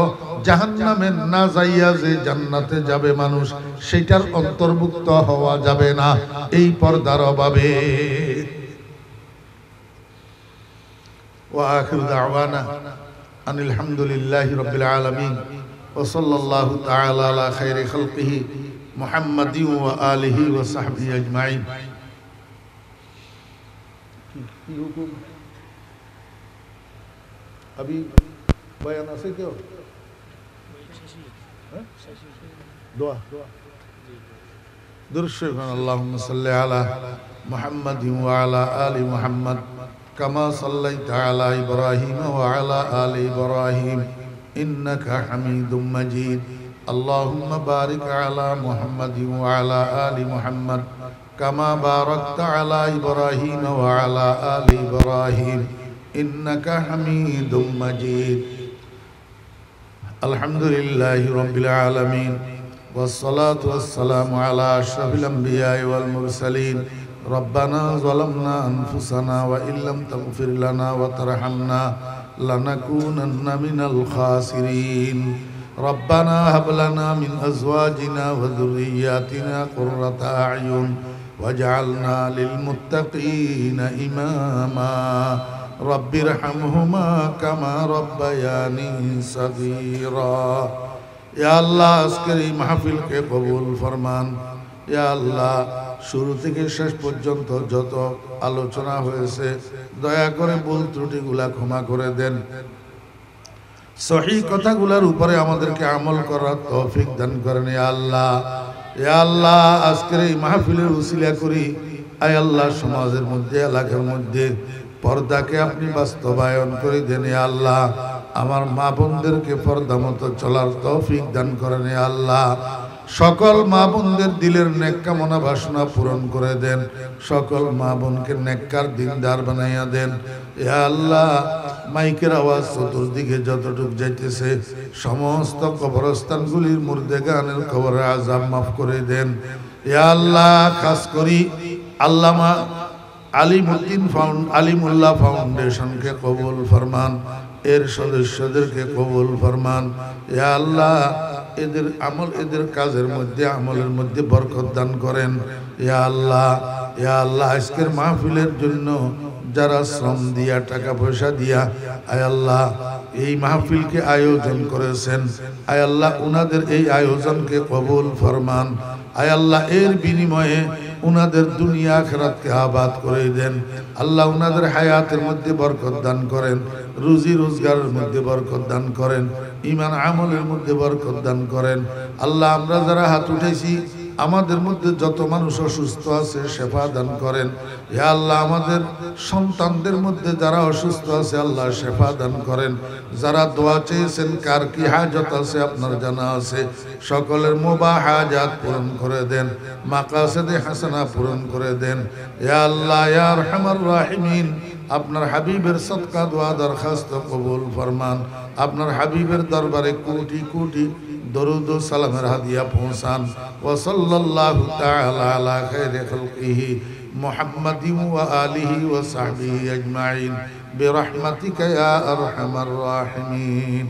জাহান্নামে না যাইয়া যে জান্নাতে যাবে মানুষ, সেটার অন্তর্ভুক্ত হওয়া যাবে না এই পর্দার অভাবে। ওয়া আখিরু দাওয়ানা আনিল হামদুলিল্লাহি রাব্বিল আলামিন ওয়া সাল্লাল্লাহু তাআলা আলা খায়রি খালকিহি মুহাম্মাদিন ওয়া আলিহি ওয়া সাহবিহি আজমাইন। কি হুকুম अभी बयान আছে কেউ? দোয়া দুরূদ আল্লাহুম্মা সাল্লি আলা মুহাম্মাদিন ওয়া আলা আলি মুহাম্মাদ কামা সাল্লাইতা আলা ইব্রাহিম ওয়া আলা আলি ইব্রাহিম ইন্নাকা হামিদুম মাজিদ। আল্লাহুম্মা বারিক আলা মুহাম্মাদিন ওয়া আলা আলি মুহাম্মাদ কামা বারাকতা আলা ইব্রাহিম ওয়া আলা আলি ইব্রাহিম ইন্নাকা হামিদুম মাজিদ। আলহামদুলিল্লাহি রাব্বিল আলামিন ওয়াসসালাতু ওয়াসসালামু আলা আশরাফিল আমবিয়াই ওয়াল মুরসালিন। রব্বানা যালামনা আনফুসানা ওয়া ইল্লাম তাগফির লানা ওয়া তারহামনা লানাকুনান্না মিনাল খাসিরিন। রব্বানা হাব লানা মিন আজওয়াজিনা ওয়া যুররিয়্যাতিনা কুররাতা আ'য়ুন ওয়াজআলনা লিল মুত্তাকিনা ইমামা। রব্বিরহামহুমা কামা রব্বায়ানি সগীরা। ইয়া আল্লাহ, আজকের এই মাহফিলকে কবুল ফরমান। ইয়া আল্লাহ, শুরু থেকে শেষ পর্যন্ত যত আলোচনা হয়েছে দয়া করে ভুল ত্রুটিগুলা ক্ষমা করে দেন। সহিহ কথাগুলোর উপরে আমাদেরকে আমল করার তৌফিক দান করেন। ইয়া আল্লাহ, ইয়া আল্লাহ, আজকের এই মাহফিলের উসিলা করি আয় আল্লাহ সমাজের মধ্যে, এলাকার মধ্যে পর্দাকে আপনি বাস্তবায়ন করে দেন। ইয়া আল্লাহ, আমার মা বোনদেরকে পর্দা মতো চলার তৌফিক দান করেন। ইয়া আল্লাহ, সকল মা বোনদের দিলের নেক কামনা বাসনা পূরণ করে দেন। সকল মা বোনকে নেককার দিনদার বানাইয়া দেন। ইয়া আল্লাহ, মাইকের আওয়াজ চতুর্দিকে যতটুক যাইতেছে সমস্ত কবরস্থানগুলির মুর্দেগানের কবরে আযাব মাফ করে দেন। ইয়া আল্লাহ, খাস করি আল্লামা আলিমুল্লাহ ফাউন্ডেশনকে কবুল ফরমান, এর সদস্যদেরকে কবুল ফরমান। ইয়া আল্লাহ, এদের আমল, এদের কাজের মধ্যে, আমলের মধ্যে বরকত দান করেন। ইয়া আল্লাহ, ইয়া আল্লাহ, আজকের মাহফিলের জন্য যারা শ্রম দিয়া, টাকা পয়সা দিয়া আয় আল্লাহ এই মাহফিলকে আয়োজন করেছেন, আয় আল্লাহ উনাদের এই আয়োজনকে কবুল ফরমান। আয় আল্লাহ, এর বিনিময়ে উনাদের দুনিয়া আখিরাতকে আবাদ করে দেন। আল্লাহ উনাদের হায়াতের মধ্যে বরকত দান করেন, রুজি রোজগারের মধ্যে বরকত দান করেন, ঈমান আমলের মধ্যে বরকত দান করেন। আল্লাহ, আমরা যারা হাত উঠেছি আমাদের মধ্যে যত মানুষ অসুস্থ আছে শেফা দান করেন। ইয়া আল্লাহ, আমাদের সন্তানদের মধ্যে যারা অসুস্থ আছে আল্লাহ শেফা দান করেন। যারা দোয়া চেয়েছেন, কার কি হাজত আছে আপনার জানা আছে, সকলের মুবাহ হাজাত পূরণ করে দেন, মাকাসিদে হাসানা পূরণ করে দেন। ইয়া আল্লাহ, ইয়া আরহামার রাহিমিন, আপনার হাবিবের সদকা দোয়া দরখাস্ত কবুল ফরমান। আপনার হাবিবের দরবারে কোটি কোটি দরুদ ও সালামের হাদিয়া পৌঁছান। ওয়া সাল্লাল্লাহু তাআলা আলা খায়রি খালকিহি মুহাম্মাদিন ওয়া আলিহি ওয়া সাহবিহি আজমাইন বিরহমাতিকা ইয়া আরহামার রাহিমিন।